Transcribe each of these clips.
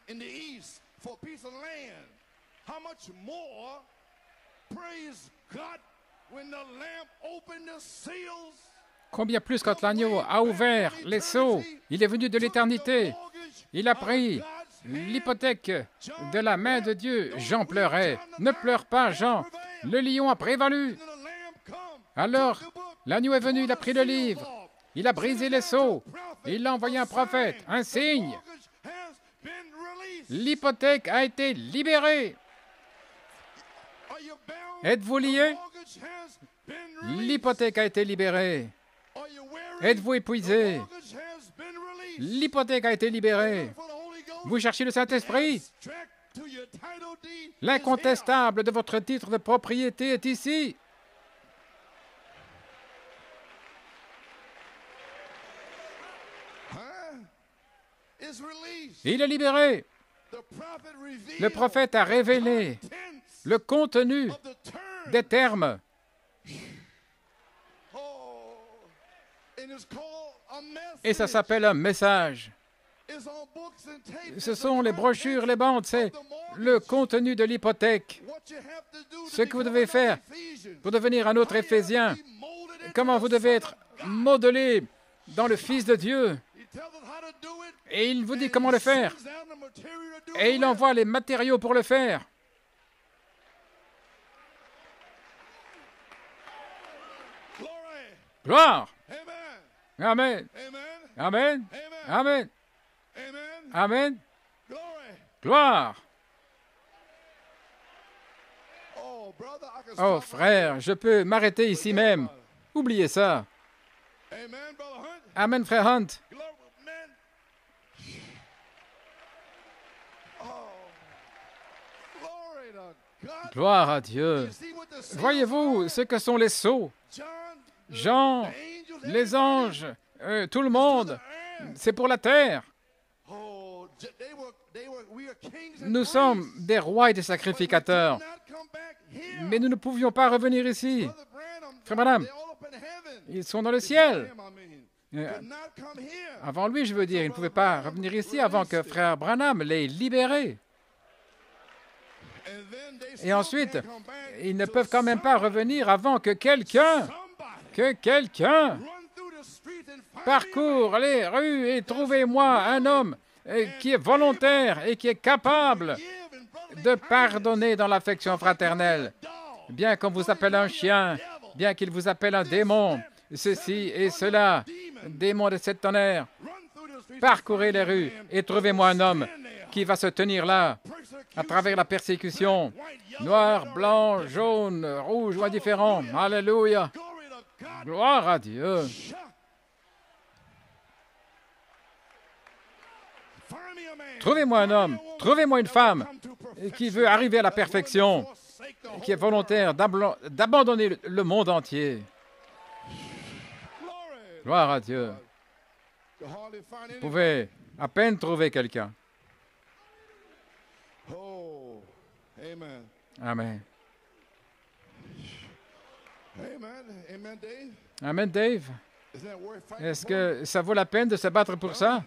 in the east for a piece of land. How much more, praise God, when the Lamb opened the seals? Combien plus quand l'agneau a ouvert les sceaux, il est venu de l'éternité. Il a pris l'hypothèque de la main de Dieu. Jean pleurait. Ne pleure pas, Jean. Le lion a prévalu. Alors, l'agneau est venu, il a pris le livre. Il a brisé les sceaux. Il l'a envoyé un prophète, un signe. L'hypothèque a été libérée. Êtes-vous liés? L'hypothèque a été libérée. Êtes-vous épuisé? L'hypothèque a été libérée. Vous cherchez le Saint-Esprit? L'incontestable de votre titre de propriété est ici. Il est libéré. Le prophète a révélé le contenu des termes. Et ça s'appelle un message. Ce sont les brochures, les bandes, c'est le contenu de l'hypothèque. Ce que vous devez faire pour devenir un autre Éphésien, comment vous devez être modelé dans le Fils de Dieu. Et il vous dit comment le faire. Et il envoie les matériaux pour le faire. Gloire. Amen. Amen. Amen. Amen. Gloire. Oh frère, je peux m'arrêter ici même. Oubliez ça. Amen, frère Hunt. Gloire à Dieu. Voyez-vous ce que sont les sceaux? Jean, les anges, tout le monde, c'est pour la terre. Nous sommes des rois et des sacrificateurs. Mais nous ne pouvions pas revenir ici. Frère Branham, ils sont dans le ciel. Avant lui, je veux dire, ils ne pouvaient pas revenir ici avant que frère Branham l'ait libéré. Et ensuite, ils ne peuvent quand même pas revenir avant que quelqu'un parcourt les rues et trouvez-moi un homme qui est volontaire et qui est capable de pardonner dans l'affection fraternelle. Bien qu'on vous appelle un chien, bien qu'il vous appelle un démon, ceci et cela, démon de sept tonnerres, parcourez les rues et trouvez-moi un homme qui va se tenir là à travers la persécution, noir, blanc, jaune, rouge ou indifférent. Alléluia. Gloire à Dieu. Trouvez-moi un homme, trouvez-moi une femme qui veut arriver à la perfection, qui est volontaire d'abandonner le monde entier. Gloire à Dieu. Vous pouvez à peine trouver quelqu'un. Amen. Amen, Dave. Est-ce que ça vaut la peine de se battre pour ça?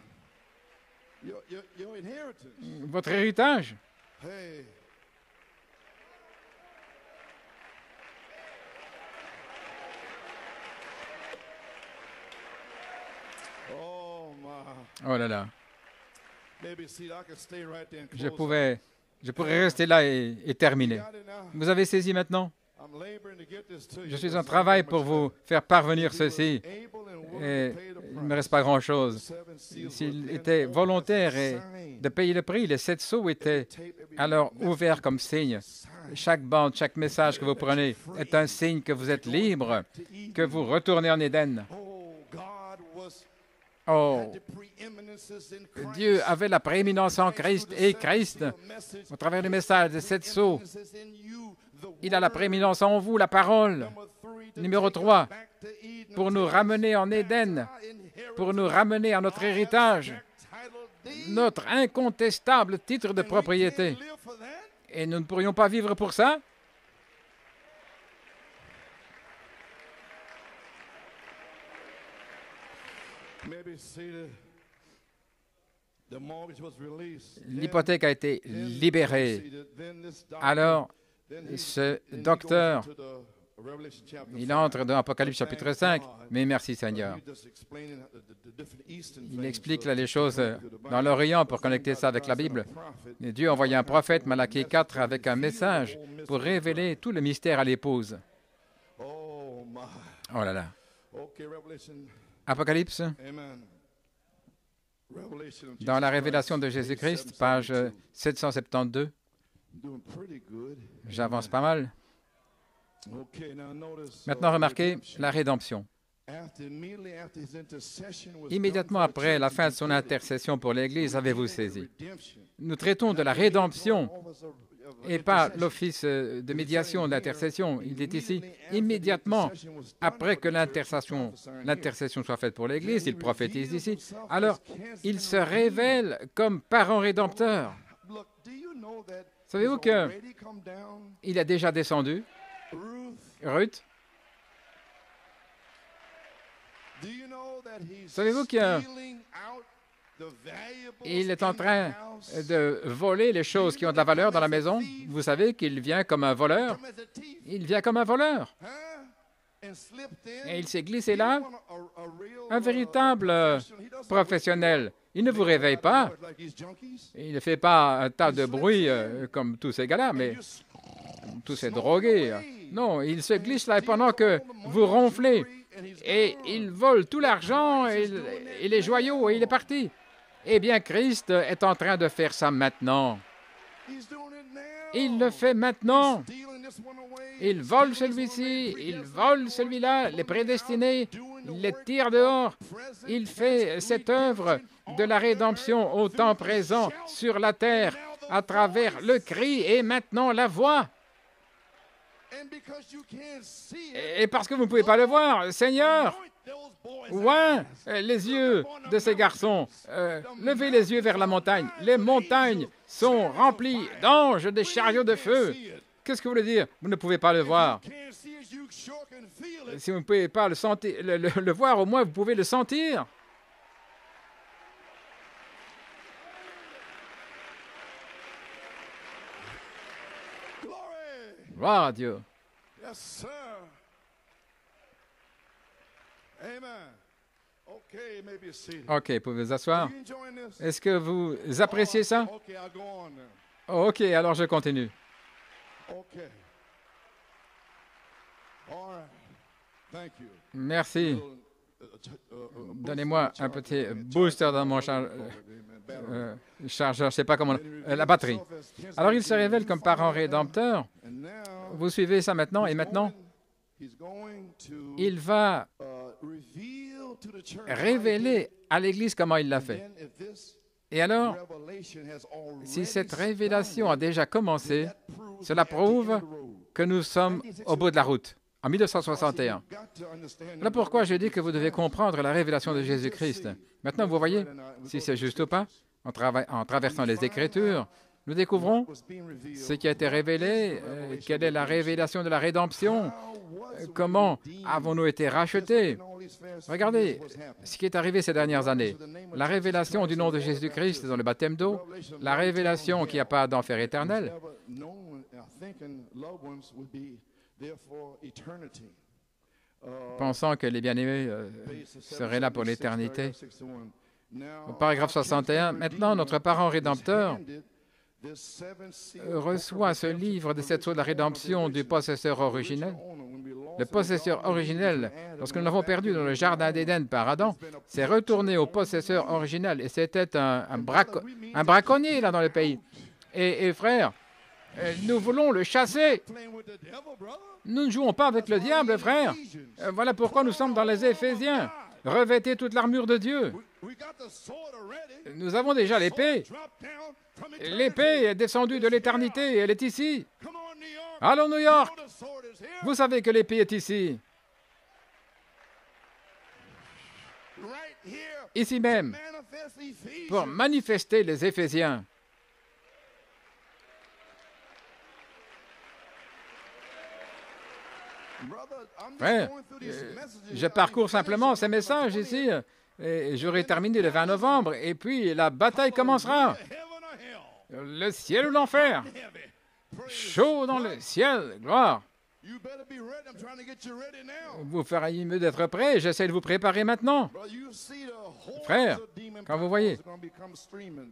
Votre héritage? Oh là là. Je pourrais rester là et terminer. Vous avez saisi maintenant? Je suis en travail pour vous faire parvenir ceci. Et il ne me reste pas grand-chose. S'il était volontaire et de payer le prix, les 7 sceaux étaient alors ouverts comme signe. Chaque bande, chaque message que vous prenez est un signe que vous êtes libre, que vous retournez en Éden. Oh, Dieu avait la prééminence en Christ et Christ, au travers du message des 7 sceaux, il a la prééminence en vous, la parole. Numéro 3, pour nous ramener en Éden, pour nous ramener à notre héritage, notre incontestable titre de propriété. Et nous ne pourrions pas vivre pour ça? L'hypothèque a été libérée. Alors, ce docteur, il entre dans Apocalypse chapitre 5, mais merci Seigneur. Il explique là les choses dans l'Orient pour connecter ça avec la Bible. Et Dieu a envoyé un prophète, Malachie 4, avec un message pour révéler tout le mystère à l'épouse. Oh là là. Apocalypse, dans la révélation de Jésus-Christ, page 772. J'avance pas mal. Maintenant, remarquez la rédemption. Immédiatement après la fin de son intercession pour l'Église, avez-vous saisi? Nous traitons de la rédemption et pas l'office de médiation, d'intercession. Il est ici. Immédiatement après que l'intercession soit faite pour l'Église, il prophétise ici. Alors, il se révèle comme parent rédempteur. Savez-vous qu'il a déjà descendu? Ruth? Savez-vous qu'il est en train de voler les choses qui ont de la valeur dans la maison? Vous savez qu'il vient comme un voleur? Il vient comme un voleur. Et il s'est glissé là, un véritable professionnel. Il ne vous réveille pas. Il ne fait pas un tas de bruit comme tous ces gars-là, mais tous ces drogués. Non, il se glisse là pendant que vous ronflez. Et il vole tout l'argent et les joyaux et il est parti. Eh bien, Christ est en train de faire ça maintenant. Il le fait maintenant. Il vole celui-ci, il vole celui-là, les prédestinés, il les tire dehors. Il fait cette œuvre de la rédemption au temps présent sur la terre à travers le cri et maintenant la voix. Et parce que vous ne pouvez pas le voir, Seigneur, oint les yeux de ces garçons, levez les yeux vers la montagne. Les montagnes sont remplies d'anges, des chariots de feu. Qu'est-ce que vous voulez dire? Vous ne pouvez pas le voir. Si vous ne pouvez pas le sentir, le voir, au moins vous pouvez le sentir. Gloire à Dieu. OK, vous pouvez vous asseoir. Est-ce que vous appréciez ça? OK, alors je continue. Merci. Donnez-moi un petit booster dans mon chargeur, je ne sais pas comment, la batterie. Alors, il se révèle comme parent rédempteur. Vous suivez ça maintenant? Et maintenant, il va révéler à l'Église comment il l'a fait. Et alors, si cette révélation a déjà commencé, cela prouve que nous sommes au bout de la route, en 1961. Voilà pourquoi je dis que vous devez comprendre la révélation de Jésus-Christ. Maintenant, vous voyez, si c'est juste ou pas, en traversant les Écritures, nous découvrons ce qui a été révélé, quelle est la révélation de la rédemption, comment avons-nous été rachetés. Regardez ce qui est arrivé ces dernières années. La révélation du nom de Jésus-Christ dans le baptême d'eau, la révélation qu'il n'y a pas d'enfer éternel. Pensant que les bien-aimés seraient là pour l'éternité. Au paragraphe 61, maintenant, notre parent rédempteur reçoit ce livre des 7 sceaux de la rédemption du possesseur originel. Le possesseur originel, lorsque nous l'avons perdu dans le jardin d'Éden par Adam, s'est retourné au possesseur originel et c'était un braconnier là dans le pays. Et frère, nous voulons le chasser. Nous ne jouons pas avec le diable, frère. Voilà pourquoi nous sommes dans les Éphésiens. Revêtez toute l'armure de Dieu. Nous avons déjà l'épée. L'épée est descendue de l'éternité et elle est ici. Allons, New York. Vous savez que l'épée est ici. Ici même, pour manifester les Éphésiens. Frère, je parcours simplement ces messages ici et j'aurai terminé le 20 novembre, et puis la bataille commencera. Le ciel ou l'enfer. Chaud dans le ciel, gloire. Vous feriez mieux d'être prêt, j'essaie de vous préparer maintenant. Frère, quand vous voyez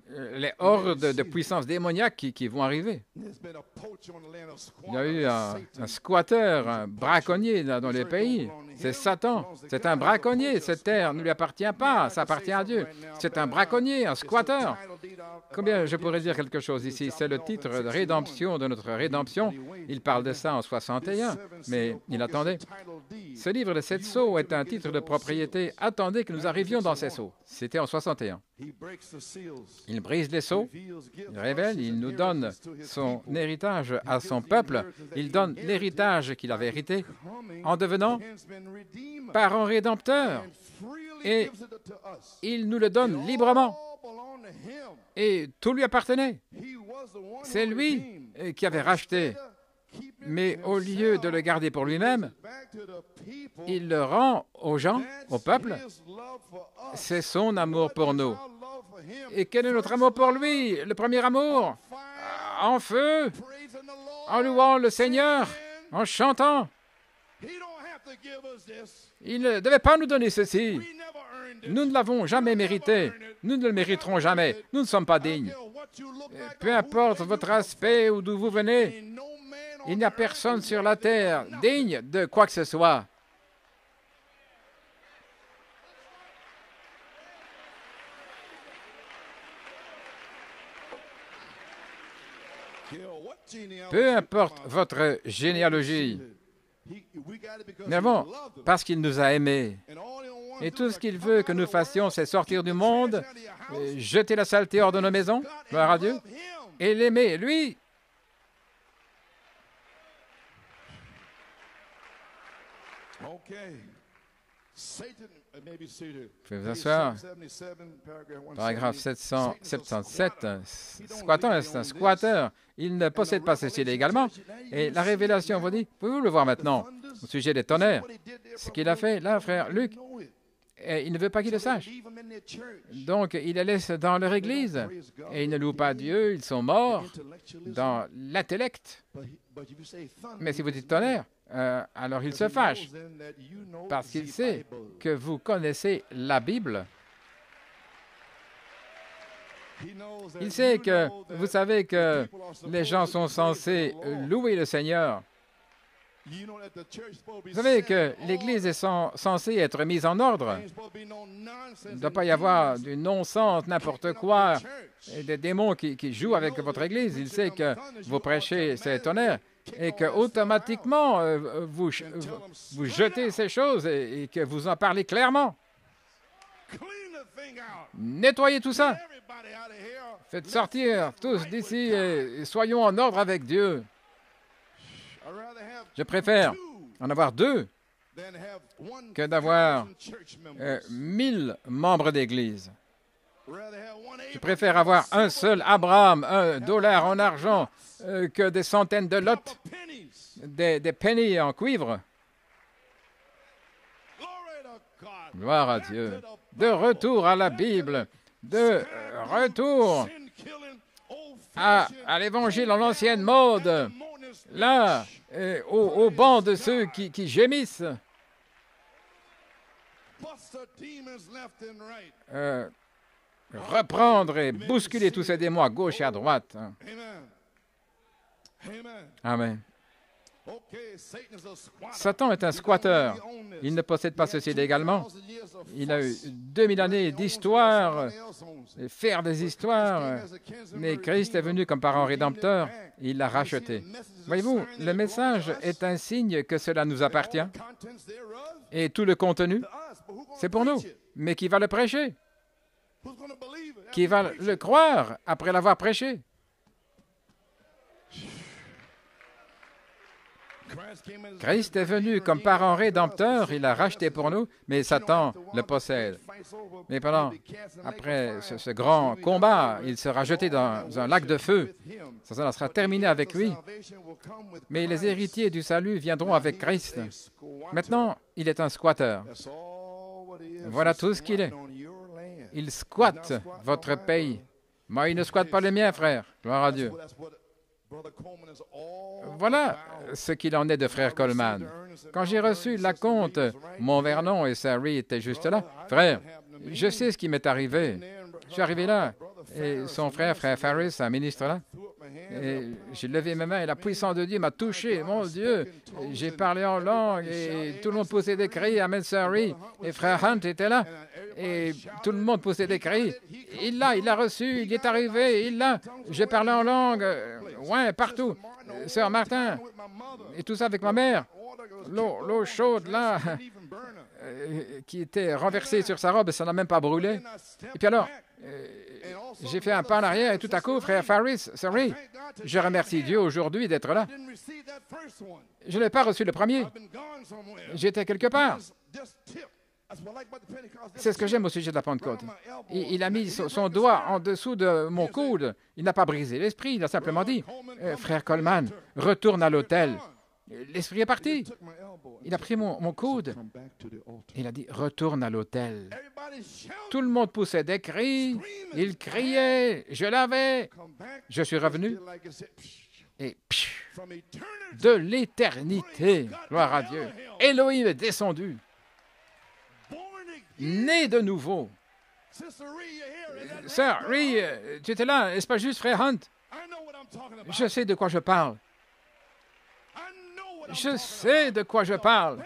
les hordes de puissances démoniaques qui vont arriver. Il y a eu un squatteur, un braconnier dans les pays. C'est Satan. C'est un braconnier. Cette terre ne lui appartient pas, ça appartient à Dieu. C'est un braconnier, un squatteur. Combien je pourrais dire quelque chose ici? C'est le titre de rédemption de notre rédemption. Il parle de ça en 61, mais il attendait. Ce livre de 7 sceaux est un titre de propriété. Attendez que nous arrivions dans ces sceaux. C'était en 61. Il brise les sceaux, il révèle, il nous donne son héritage à son peuple. Il donne l'héritage qu'il avait hérité en devenant parent rédempteur. Et il nous le donne librement. Et tout lui appartenait. C'est lui qui avait racheté. Mais au lieu de le garder pour lui-même, il le rend aux gens, au peuple. C'est son amour pour nous. Et quel est notre amour pour lui? Le premier amour, en feu, en louant le Seigneur, en chantant. Il ne devait pas nous donner ceci. Nous ne l'avons jamais mérité. Nous ne le mériterons jamais. Nous ne sommes pas dignes. Peu importe votre aspect ou d'où vous venez, il n'y a personne sur la terre digne de quoi que ce soit. Peu importe votre généalogie, mais bon, parce qu'il nous a aimés. Et tout ce qu'il veut que nous fassions, c'est sortir du monde, jeter la saleté hors de nos maisons, gloire à Dieu, et l'aimer, lui. Pouvez vous asseoir. Paragraphe 777. Squattant est un squatteur. Il ne possède pas ceci légalement. Et la révélation vous dit, pouvez-vous le voir maintenant, au sujet des tonnerres? Ce qu'il a fait, là, frère Luc, et il ne veut pas qu'il le sache. Donc, il les laisse dans leur église. Et ils ne louent pas Dieu, ils sont morts dans l'intellect. Mais si vous dites tonnerre, alors il se fâche, parce qu'il sait que vous connaissez la Bible. Il sait que vous savez que les gens sont censés louer le Seigneur. Vous savez que l'Église est censée être mise en ordre. Il ne doit pas y avoir du non-sens, n'importe quoi, et des démons qui jouent avec votre Église. Il sait que vous prêchez ces tonnerres et qu'automatiquement, vous jetez ces choses et que vous en parlez clairement. Nettoyez tout ça. Faites sortir tous d'ici et soyons en ordre avec Dieu. Je préfère en avoir 2 que d'avoir 1000 membres d'Église. Je préfère avoir un seul Abraham, $1 en argent, que des centaines de lots, des pennies en cuivre. Gloire à Dieu. De retour à la Bible, de retour à l'Évangile en ancienne mode, là, au banc de ceux qui gémissent. Reprendre et bousculer tous ces démons à gauche et à droite. Amen. Satan est un squatteur. Il ne possède pas ceci légalement. Il a eu 2000 années d'histoire, faire des histoires, mais Christ est venu comme parent rédempteur, et il l'a racheté. Voyez-vous, le message est un signe que cela nous appartient, et tout le contenu, c'est pour nous. Mais qui va le prêcher? Qui va le croire après l'avoir prêché? Christ est venu comme parent rédempteur, il l'a racheté pour nous, mais Satan le possède. Mais après ce grand combat, il sera jeté dans un lac de feu. Ça sera terminé avec lui. Mais les héritiers du salut viendront avec Christ. Maintenant, il est un squatteur. Voilà tout ce qu'il est. Ils squattent votre pays. Moi, ils ne squattent pas le mien, frère. Gloire à Dieu. Voilà ce qu'il en est de frère Coleman. Quand j'ai reçu la compte, mon Vernon et Sari étaient juste là. Frère, je sais ce qui m'est arrivé. Je suis arrivé là, et son frère Farris, un ministre là, et j'ai levé mes mains et la puissance de Dieu m'a touché. Mon Dieu, j'ai parlé en langue et tout le monde poussait des cris. Amen, Sari. Et frère Hunt était là et tout le monde poussait des cris. Il l'a reçu, il est arrivé, il l'a. J'ai parlé en langue, ouais, partout. Sœur Martin, et tout ça avec ma mère. L'eau chaude là, qui était renversée sur sa robe, ça n'a même pas brûlé. Et puis alors, j'ai fait un pas en arrière et tout à coup, frère Farris, sorry, je remercie Dieu aujourd'hui d'être là. Je n'ai pas reçu le premier. J'étais quelque part. C'est ce que j'aime au sujet de la Pentecôte. Il a mis son doigt en dessous de mon coude. Il n'a pas brisé l'esprit, il a simplement dit, frère Coleman, retourne à l'autel. L'esprit est parti. Il a pris mon coude. Il a dit, retourne à l'autel. Tout le monde poussait des cris. Il criait. Je l'avais. Je suis revenu. Et de l'éternité, gloire à Dieu, Elohim est descendu. Né de nouveau. Sœur, Rie, tu étais là, n'est-ce pas juste, frère Hunt? Je sais de quoi je parle. Je sais de quoi je parle.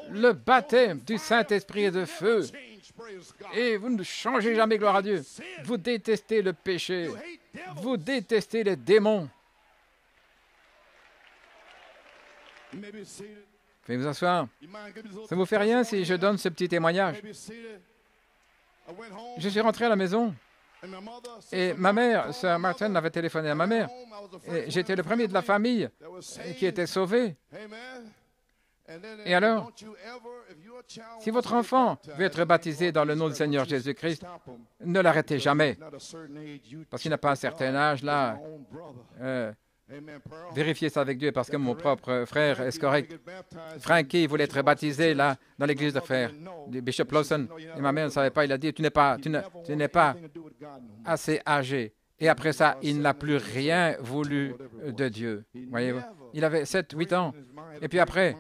Le baptême du Saint-Esprit et de feu. Et vous ne changez jamais, gloire à Dieu. Vous détestez le péché. Vous détestez les démons. Veuillez vous asseoir. Ça ne vous fait rien si je donne ce petit témoignage? Je suis rentré à la maison et ma mère, sœur Martin, avait téléphoné à ma mère. J'étais le premier de la famille qui était sauvé. Et alors, si votre enfant veut être baptisé dans le nom du Seigneur Jésus-Christ, ne l'arrêtez jamais. Parce qu'il n'a pas un certain âge, là. Vérifiez ça avec Dieu, parce que mon propre frère est correct. Frankie voulait être baptisé, là, dans l'église de frère, du Bishop Lawson. Et ma mère ne savait pas. Il a dit, tu n'es pas assez âgé. Et après ça, il n'a plus rien voulu de Dieu. Voyez-vous? Il avait 7-8 ans. Et puis après,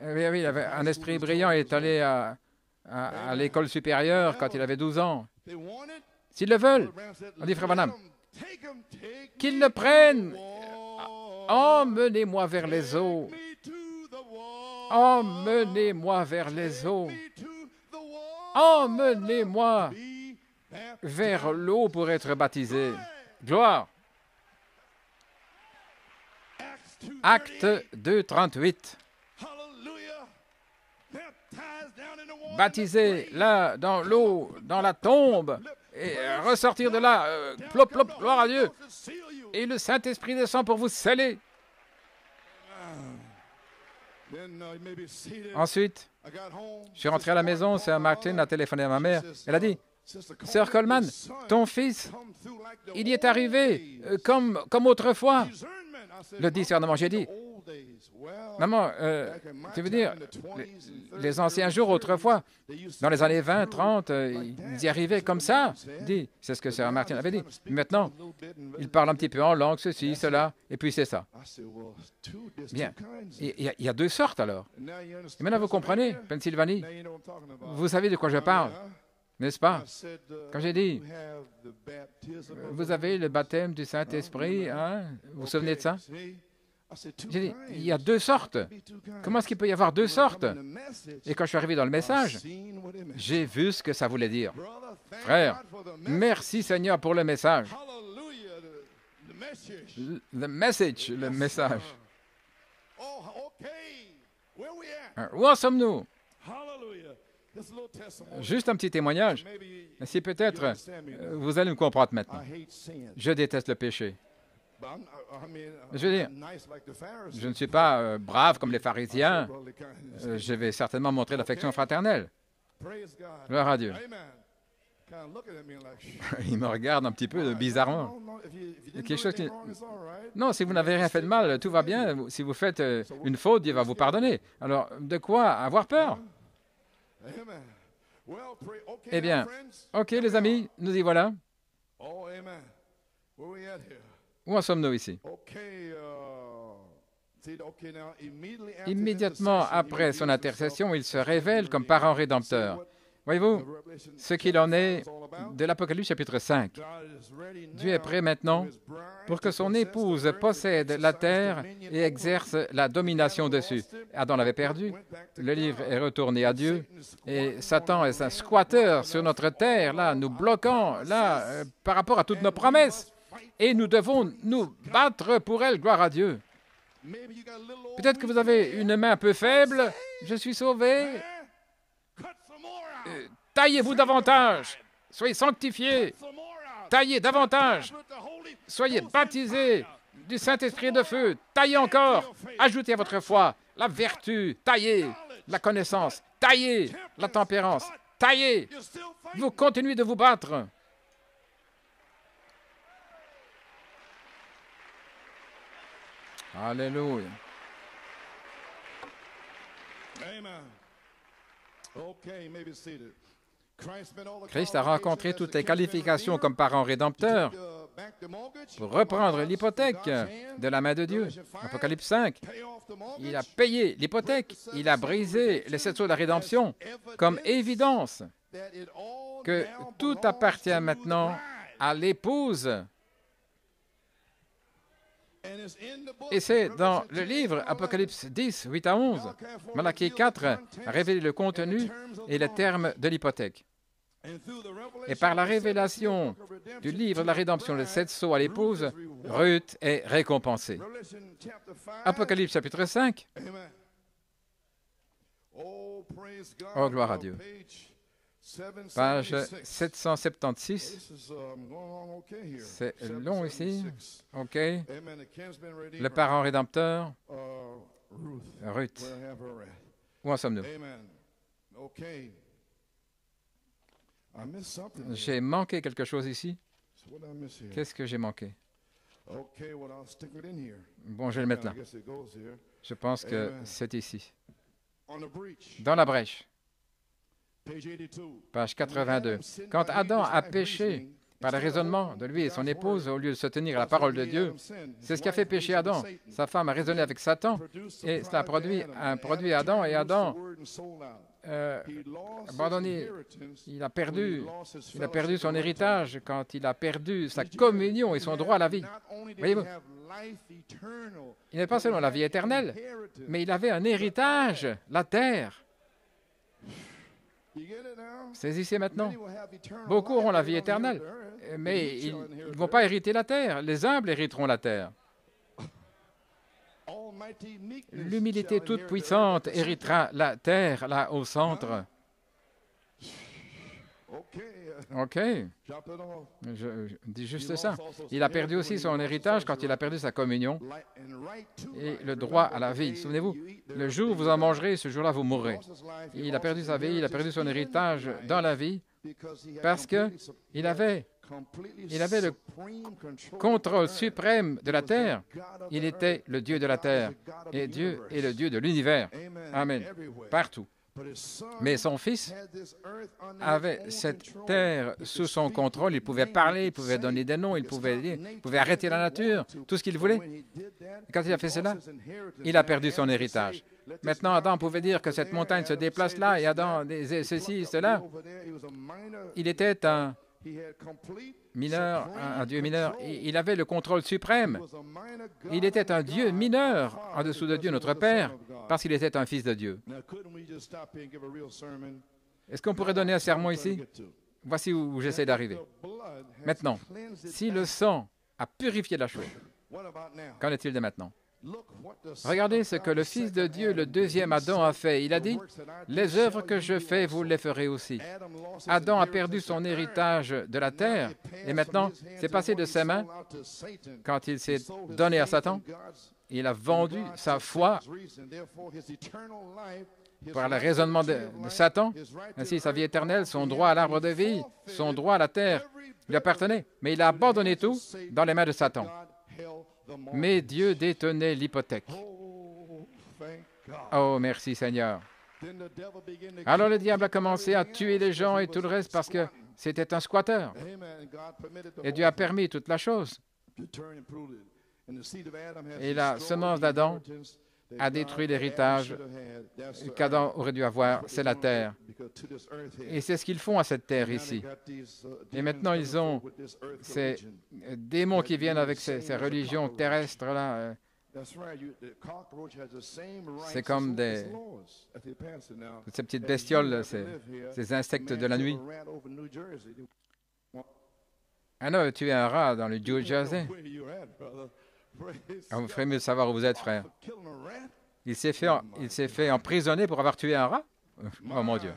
oui, il avait un esprit brillant. Il est allé à l'école supérieure quand il avait 12 ans. S'ils le veulent, on dit, frère Branham, qu'ils le prennent. Emmenez-moi vers les eaux. Emmenez-moi vers les eaux. Emmenez-moi vers l'eau pour être baptisé. Gloire. Acte 2, 38. Baptisé là, dans l'eau, dans la tombe, et ressortir de là, plop, plop, gloire à Dieu. Et le Saint-Esprit descend pour vous sceller. Ensuite, je suis rentré à la maison, sœur Martin a téléphoné à ma mère. Elle a dit, sœur Coleman, ton fils, il y est arrivé comme autrefois. Le discernement, j'ai dit, maman, tu veux dire, les anciens jours autrefois, dans les années 20, 30, ils y arrivaient comme ça. C'est ce que sœur Martin avait dit. Maintenant, il parle un petit peu en langue, ceci, cela, et puis c'est ça. Bien. Il y a deux sortes alors. Et maintenant, vous comprenez, Pennsylvanie, vous savez de quoi je parle, n'est-ce pas? Quand j'ai dit, vous avez le baptême du Saint-Esprit, hein? Vous vous souvenez de ça? J'ai dit, il y a deux sortes. Comment est-ce qu'il peut y avoir deux sortes? Et quand je suis arrivé dans le message, j'ai vu ce que ça voulait dire. Frère, merci Seigneur pour le message. Le message. Où en sommes-nous? Juste un petit témoignage. Si peut-être vous allez me comprendre maintenant. Je déteste le péché. Je veux dire, je ne suis pas brave comme les pharisiens. Je vais certainement montrer l'affection fraternelle. Gloire à Dieu. Il me regarde un petit peu bizarrement. Quelque chose qui... Non, si vous n'avez rien fait de mal, tout va bien. Si vous faites une faute, Dieu va vous pardonner. Alors, de quoi avoir peur? Eh bien, ok les amis, nous y voilà. Où en sommes-nous ici? Immédiatement après son intercession, il se révèle comme parent rédempteur. Voyez-vous ce qu'il en est de l'Apocalypse chapitre 5. Dieu est prêt maintenant pour que son épouse possède la terre et exerce la domination dessus. Adam l'avait perdu, le livre est retourné à Dieu, et Satan est un squatteur sur notre terre, là, nous bloquant, là, par rapport à toutes nos promesses. Et nous devons nous battre pour elle, gloire à Dieu. Peut-être que vous avez une main un peu faible, je suis sauvé. Taillez-vous davantage, soyez sanctifiés, taillez davantage, soyez baptisés du Saint-Esprit de feu, taillez encore, ajoutez à votre foi la vertu, taillez la connaissance, taillez la tempérance, taillez, vous continuez de vous battre. Alléluia. Christ a rencontré toutes les qualifications comme parent rédempteur pour reprendre l'hypothèque de la main de Dieu. Apocalypse 5. Il a payé l'hypothèque, il a brisé les sept sceaux de la rédemption comme évidence que tout appartient maintenant à l'épouse. Et c'est dans le livre Apocalypse 10, 8 à 11, Malachie 4 a révélé le contenu et les termes de l'hypothèque. Et par la révélation du livre de la rédemption, les sept sceaux à l'épouse, Ruth est récompensée. Apocalypse chapitre 5. Oh, gloire à Dieu. Page 776. C'est long ici. OK. Le parent rédempteur, Ruth. Où en sommes-nous? J'ai manqué quelque chose ici. Qu'est-ce que j'ai manqué? Bon, je vais le mettre là. Je pense que c'est ici. Dans la brèche. Page 82. Quand Adam a péché par le raisonnement de lui et son épouse, au lieu de se tenir à la parole de Dieu, c'est ce qui a fait pécher Adam. Sa femme a raisonné avec Satan et cela a produit Adam, et Adam abandonné. Il a perdu son héritage quand il a perdu sa communion et son droit à la vie. Voyez-vous, il n'avait pas seulement la vie éternelle, mais il avait un héritage, la terre. Saisissez maintenant. Beaucoup auront la vie éternelle, mais ils ne vont pas hériter la terre. Les humbles hériteront la terre. L'humilité toute puissante héritera la terre, là, au centre. OK. Je dis juste ça. Il a perdu aussi son héritage quand il a perdu sa communion et le droit à la vie. Souvenez-vous, le jour où vous en mangerez, ce jour-là, vous mourrez. Il a perdu sa vie, il a perdu son héritage dans la vie parce qu'il avait le contrôle suprême de la terre. Il était le Dieu de la terre et Dieu est le Dieu de l'univers. Amen. Partout. Mais son fils avait cette terre sous son contrôle. Il pouvait parler, il pouvait donner des noms, il pouvait arrêter la nature, tout ce qu'il voulait. Et quand il a fait cela, il a perdu son héritage. Maintenant, Adam pouvait dire que cette montagne se déplace là, et Adam disait ceci, cela. Il était un mineur, un Dieu mineur. Il avait le contrôle suprême. Il était un Dieu mineur en dessous de Dieu, notre Père, parce qu'il était un fils de Dieu. Est-ce qu'on pourrait donner un sermon ici? Voici où j'essaie d'arriver. Maintenant, si le sang a purifié la chose, qu'en est-il de maintenant? Regardez ce que le Fils de Dieu, le deuxième Adam, a fait. Il a dit, « Les œuvres que je fais, vous les ferez aussi. » Adam a perdu son héritage de la terre, et maintenant, c'est passé de ses mains quand il s'est donné à Satan. Il a vendu sa foi par le raisonnement de Satan. Ainsi, sa vie éternelle, son droit à l'arbre de vie, son droit à la terre lui appartenait. Mais il a abandonné tout dans les mains de Satan. Mais Dieu détenait l'hypothèque. Oh, merci Seigneur. Alors le diable a commencé à tuer les gens et tout le reste parce que c'était un squatteur. Et Dieu a permis toute la chose. Et la semence d'Adam a détruit l'héritage qu'Adam aurait dû avoir, c'est la terre. Et c'est ce qu'ils font à cette terre ici. Et maintenant, ils ont ces démons qui viennent avec ces religions terrestres-là. C'est comme ces petites bestioles, ces insectes de la nuit. Un homme a tué un rat dans le New Jersey. Vous ferez mieux de savoir où vous êtes, frère. Il s'est fait emprisonner pour avoir tué un rat? Oh mon Dieu.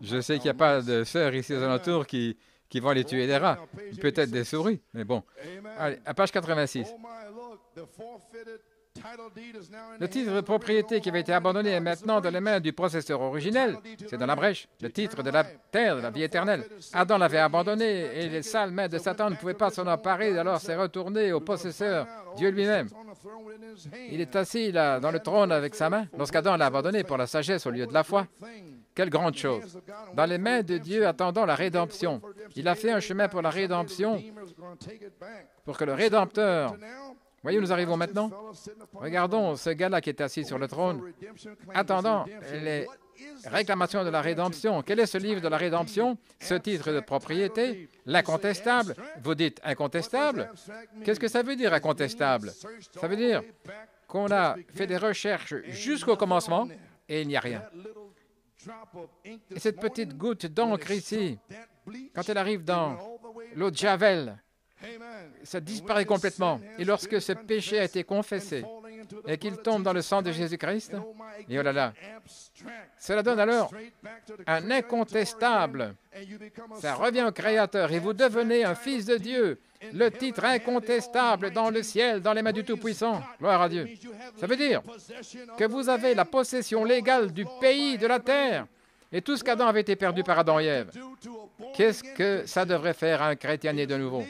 Je sais qu'il n'y a pas de sœurs ici aux alentours qui vont aller tuer des rats. Peut-être des souris, mais bon. Allez, à page 86. Le titre de propriété qui avait été abandonné est maintenant dans les mains du possesseur originel. C'est dans la brèche. Le titre de la terre, de la vie éternelle. Adam l'avait abandonné et les sales mains de Satan ne pouvaient pas s'en emparer, alors c'est retourné au possesseur, Dieu lui-même. Il est assis là, dans le trône avec sa main, lorsqu'Adam l'a abandonné pour la sagesse au lieu de la foi. Quelle grande chose! Dans les mains de Dieu attendant la rédemption. Il a fait un chemin pour la rédemption, pour que le Rédempteur... Voyez où nous arrivons maintenant? Regardons ce gars-là qui est assis sur le trône, attendant les réclamations de la rédemption. Quel est ce livre de la rédemption? Ce titre de propriété, l'incontestable. Vous dites incontestable? Qu'est-ce que ça veut dire incontestable? Ça veut dire qu'on a fait des recherches jusqu'au commencement et il n'y a rien. Et cette petite goutte d'encre ici, quand elle arrive dans l'eau de Javel, ça disparaît complètement. Et lorsque ce péché a été confessé et qu'il tombe dans le sang de Jésus-Christ, et oh là là, cela donne alors un incontestable. Ça revient au Créateur et vous devenez un fils de Dieu. Le titre incontestable dans le ciel, dans les mains du Tout-Puissant. Gloire à Dieu. Ça veut dire que vous avez la possession légale du pays, de la terre. Et tout ce qu'Adam avait été perdu par Adam et Ève. Qu'est-ce que ça devrait faire à un chrétien né de nouveau?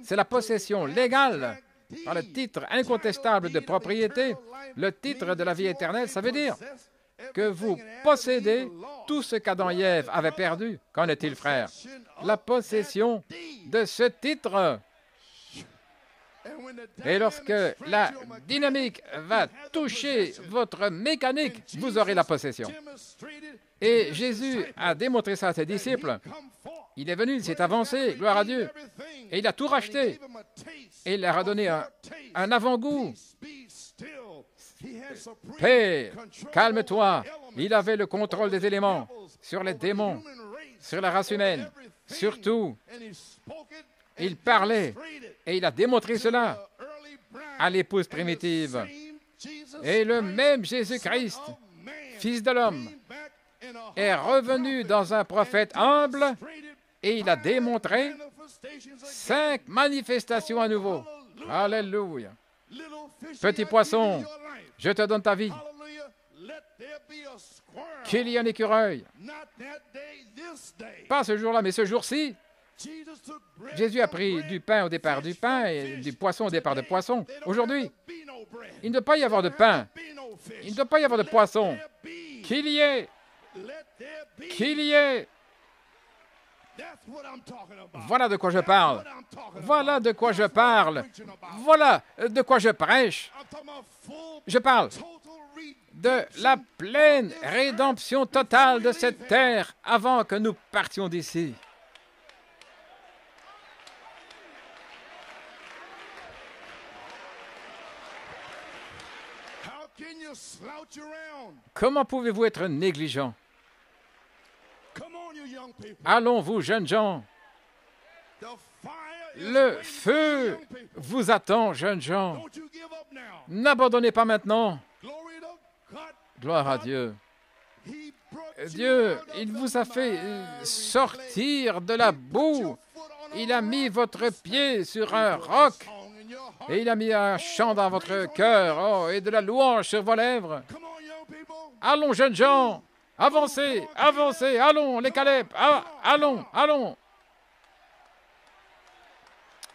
C'est la possession légale par le titre incontestable de propriété, le titre de la vie éternelle. Ça veut dire que vous possédez tout ce qu'Adam et Ève avaient perdu. Qu'en est-il, frère? La possession de ce titre. Et lorsque la dynamique va toucher votre mécanique, vous aurez la possession. Et Jésus a démontré ça à ses disciples. Il est venu, il s'est avancé, gloire à Dieu, et il a tout racheté. Et il leur a donné un avant-goût. Paix, calme-toi. Il avait le contrôle des éléments sur les démons, sur la race humaine, surtout. Il parlait et il a démontré cela à l'épouse primitive. Et le même Jésus-Christ, Fils de l'homme, est revenu dans un prophète humble et il a démontré 5 manifestations à nouveau. Alléluia. Petit poisson, je te donne ta vie. Qu'il y ait un écureuil. Pas ce jour-là, mais ce jour-ci. Jésus a pris du pain au départ du pain et du poisson au départ de poisson. Aujourd'hui, il ne doit pas y avoir de pain. Il ne doit pas y avoir de poisson. Qu'il y ait. Qu'il y ait. Voilà de quoi je parle. Voilà de quoi je parle. Voilà de quoi je prêche. Je parle de la pleine rédemption totale de cette terre avant que nous partions d'ici. Comment pouvez-vous être négligent? Allons, vous, jeunes gens. Le feu vous attend, jeunes gens. N'abandonnez pas maintenant. Gloire à Dieu. Dieu, il vous a fait sortir de la boue. Il a mis votre pied sur un roc. Et il a mis un chant dans votre cœur, et de la louange sur vos lèvres. Allons, jeunes gens, avancez, avancez, allons, les Caleb, allons, allons.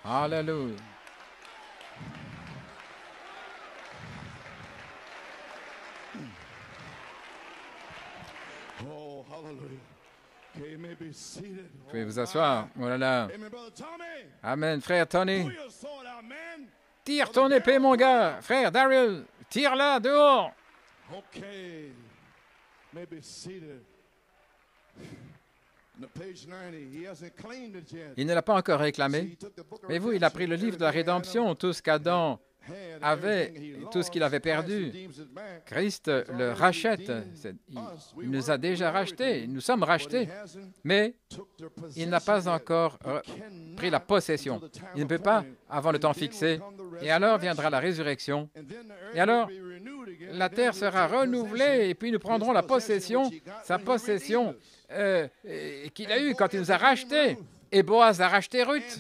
Alléluia. Vous pouvez vous asseoir. Oh là là. Amen, frère Tony. Tire ton épée, mon gars. Frère Daryl, tire-la dehors. Il ne l'a pas encore réclamé. Mais vous, il a pris le livre de la rédemption, tout ce qu'Adam avait, tout ce qu'il avait perdu. Christ le rachète. Il nous a déjà rachetés. Nous sommes rachetés. Mais il n'a pas encore pris la possession. Il ne peut pas avant le temps fixé. Et alors viendra la résurrection. Et alors, la terre sera renouvelée et puis nous prendrons la possession, sa possession qu'il a eue quand il nous a rachetés. Et Boaz a racheté Ruth.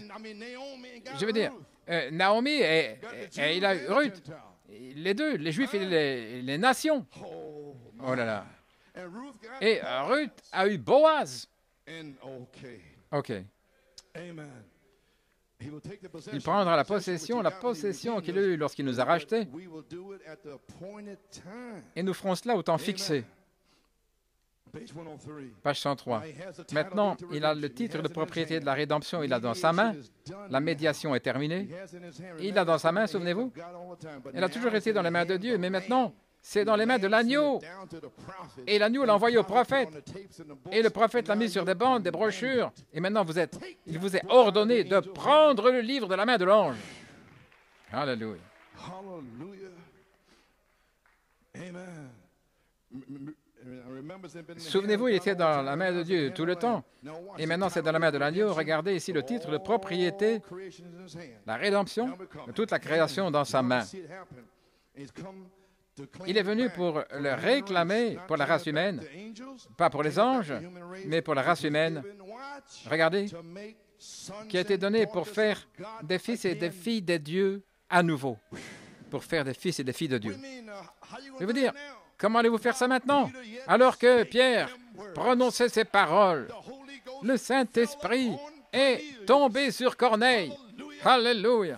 Je veux dire, Naomi et il a eu Ruth. Les deux, les Juifs et les nations. Oh là là. Et Ruth a eu Boaz. OK. Il prendra la possession qu'il a eue lorsqu'il nous a rachetés. Et nous ferons cela au temps fixé. Page 103. Maintenant, il a le titre de propriété de la rédemption, il a dans sa main. La médiation est terminée. Il a dans sa main, souvenez-vous. Elle a toujours été dans les mains de Dieu, mais maintenant, c'est dans les mains de l'agneau. Et l'agneau l'a envoyé au prophète. Et le prophète l'a mis sur des bandes, des brochures. Et maintenant, il vous est ordonné de prendre le livre de la main de l'ange. Alléluia. Souvenez-vous, il était dans la main de Dieu tout le temps. Et maintenant, c'est dans la main de l'agneau. Regardez ici le titre de propriété, la rédemption, de toute la création dans sa main. Il est venu pour le réclamer pour la race humaine, pas pour les anges, mais pour la race humaine. Regardez, qui a été donné pour faire des fils et des filles de Dieu à nouveau, pour faire des fils et des filles de Dieu. Je veux dire, comment allez-vous faire ça maintenant? Alors que Pierre prononçait ces paroles, le Saint-Esprit est tombé sur Corneille. Alléluia!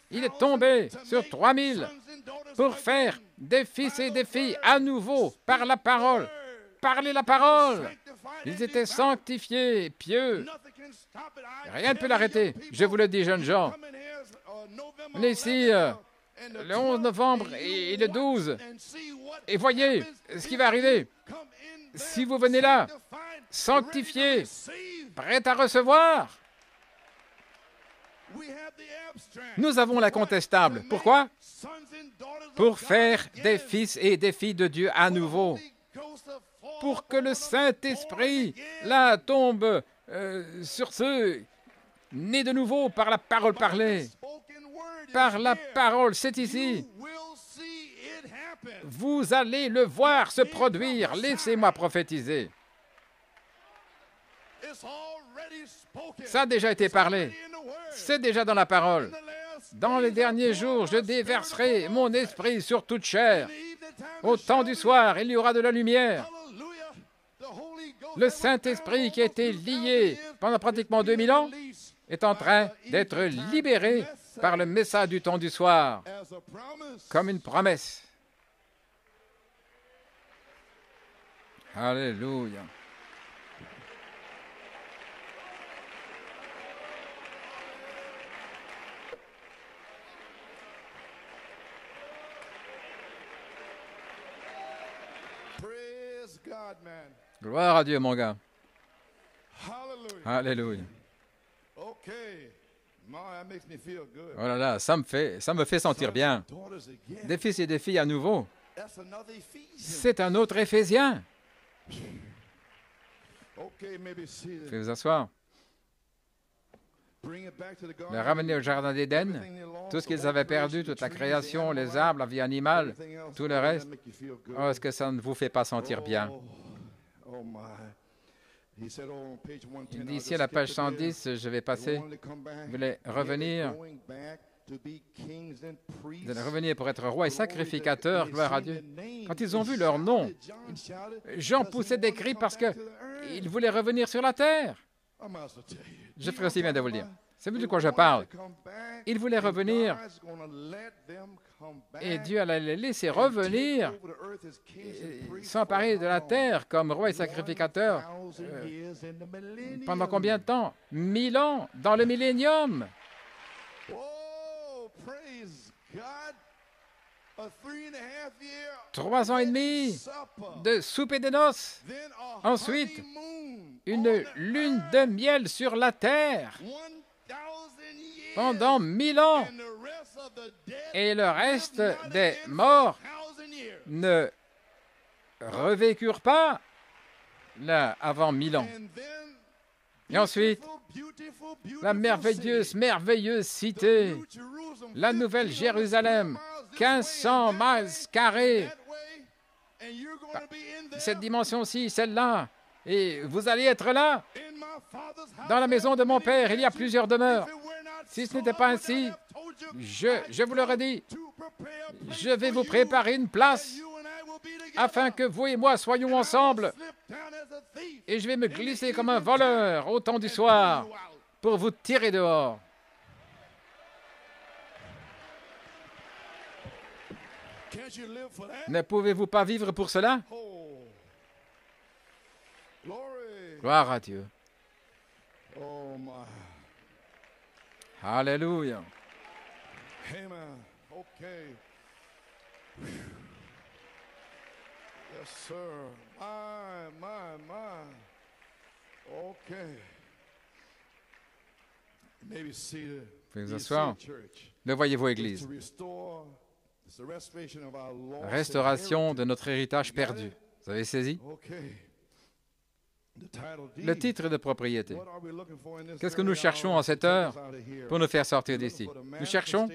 Il est tombé sur 3000 pour faire des fils et des filles à nouveau par la parole. Parler la parole. Ils étaient sanctifiés, pieux. Rien ne peut l'arrêter. Je vous le dis, jeunes gens. On est ici le 11 novembre et le 12. Et voyez ce qui va arriver. Si vous venez là, sanctifiés, prêts à recevoir, nous avons l'incontestable. Pourquoi? Pour faire des fils et des filles de Dieu à nouveau. Pour que le Saint-Esprit, là, tombe sur ceux nés de nouveau par la parole parlée. Par la parole, c'est ici. Vous allez le voir se produire. Laissez-moi prophétiser. Ça a déjà été parlé. C'est déjà dans la parole. Dans les derniers jours, je déverserai mon esprit sur toute chair. Au temps du soir, il y aura de la lumière. Le Saint-Esprit qui a été lié pendant pratiquement 2000 ans est en train d'être libéré par le message du temps du soir, comme une promesse. Alléluia. Gloire à Dieu, mon gars. Alléluia. Oh là là, ça me fait sentir bien. Des fils et des filles à nouveau. C'est un autre Éphésien. Faites vous asseoir. Les ramener au jardin d'Éden, tout ce qu'ils avaient perdu, toute la création, les arbres, la vie animale, tout le reste. Oh, est-ce que ça ne vous fait pas sentir bien? Il dit ici à la page 110, je vais passer, vous voulez revenir, pour être roi et sacrificateur, gloire à Dieu. Quand ils ont vu leur nom, Jean poussait des cris parce qu'ils voulaient revenir sur la terre. Je ferai aussi bien de vous le dire. Savez-vous de quoi je parle? Ils voulaient revenir et Dieu allait les laisser revenir et s'emparer de la terre comme roi et sacrificateur. Pendant combien de temps? 1000 ans, dans le millénium. 3 ans et demi de souper de noces. Ensuite, une lune de miel sur la terre pendant 1000 ans. Et le reste des morts ne revécurent pas là avant 1000 ans. Et ensuite, la merveilleuse cité, la nouvelle Jérusalem, 1500 miles carrés, cette dimension-ci, celle-là, et vous allez être là. Dans la maison de mon Père, il y a plusieurs demeures. Si ce n'était pas ainsi, je vous l'aurais dit, je vais vous préparer une place afin que vous et moi soyons ensemble. Et je vais me glisser comme un voleur au temps du soir pour vous tirer dehors. Ne pouvez-vous pas vivre pour cela? Gloire à Dieu. Alléluia. Amen. Okay. Yes, sir. My. Okay. Maybe seated. Veuillez vous asseoir. Le voyez-vous, Église? Restauration de notre héritage perdu. Vous avez saisi? Le titre de propriété. Qu'est-ce que nous cherchons en cette heure pour nous faire sortir d'ici? Nous cherchons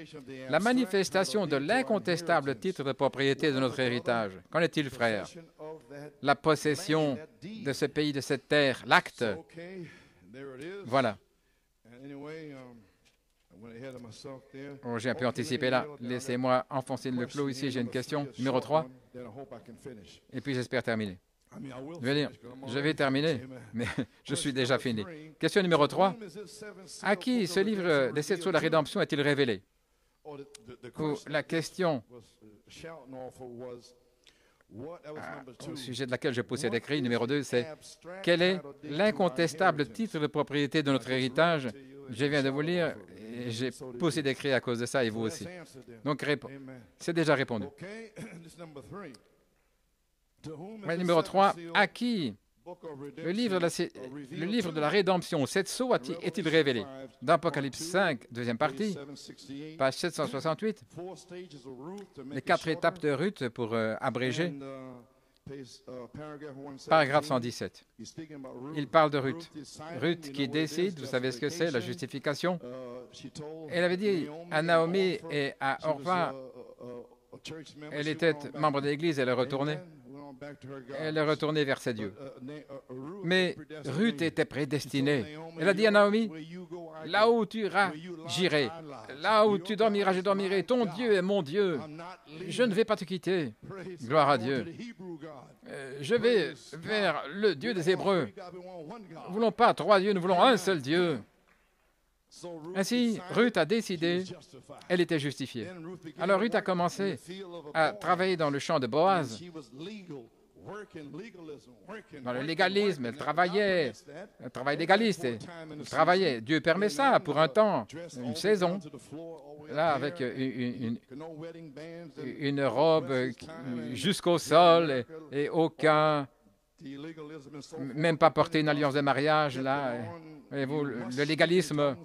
la manifestation de l'incontestable titre de propriété de notre héritage. Qu'en est-il, frère? La possession de ce pays, de cette terre, l'acte. Voilà. Oh, j'ai un peu anticipé là. Laissez-moi enfoncer le clou ici. J'ai une question, numéro 3. Et puis j'espère terminer. Je vais terminer, mais je suis déjà fini. Question numéro 3. À qui ce livre des 7 sceaux de la rédemption est-il révélé? Ou la question au sujet de laquelle je possède écrit, numéro 2, c'est quel est l'incontestable titre de propriété de notre héritage? Je viens de vous lire et j'ai poussé d'écrire à cause de ça et vous aussi. Donc, c'est déjà répondu. Numéro 3, à qui le livre de la rédemption, 7 sceaux, est-il révélé? Dans Apocalypse 5, deuxième partie, page 768, les 4 étapes de Ruth pour abréger, paragraphe 117. Il parle de Ruth. Ruth qui décide, vous savez ce que c'est, la justification. Elle avait dit à Naomi et à Orpha, elle était membre de l'Église, elle est retournée. Elle est retournée vers ses dieux. Mais Ruth était prédestinée. Elle a dit à Naomi, là où tu iras, j'irai. Là où tu dormiras, je dormirai. Ton Dieu est mon Dieu. Je ne vais pas te quitter. Gloire à Dieu. Je vais vers le Dieu des Hébreux. Nous ne voulons pas 3 dieux, nous voulons un seul Dieu. Ainsi, Ruth a décidé, elle était justifiée. Alors Ruth a commencé à travailler dans le champ de Boaz, dans le légalisme. Elle travaillait, un travail légaliste. Elle travaillait. Dieu permet ça pour un temps, une saison, là, avec une robe jusqu'au sol et aucun, même pas porter une alliance de mariage, là. Et vous, le légalisme,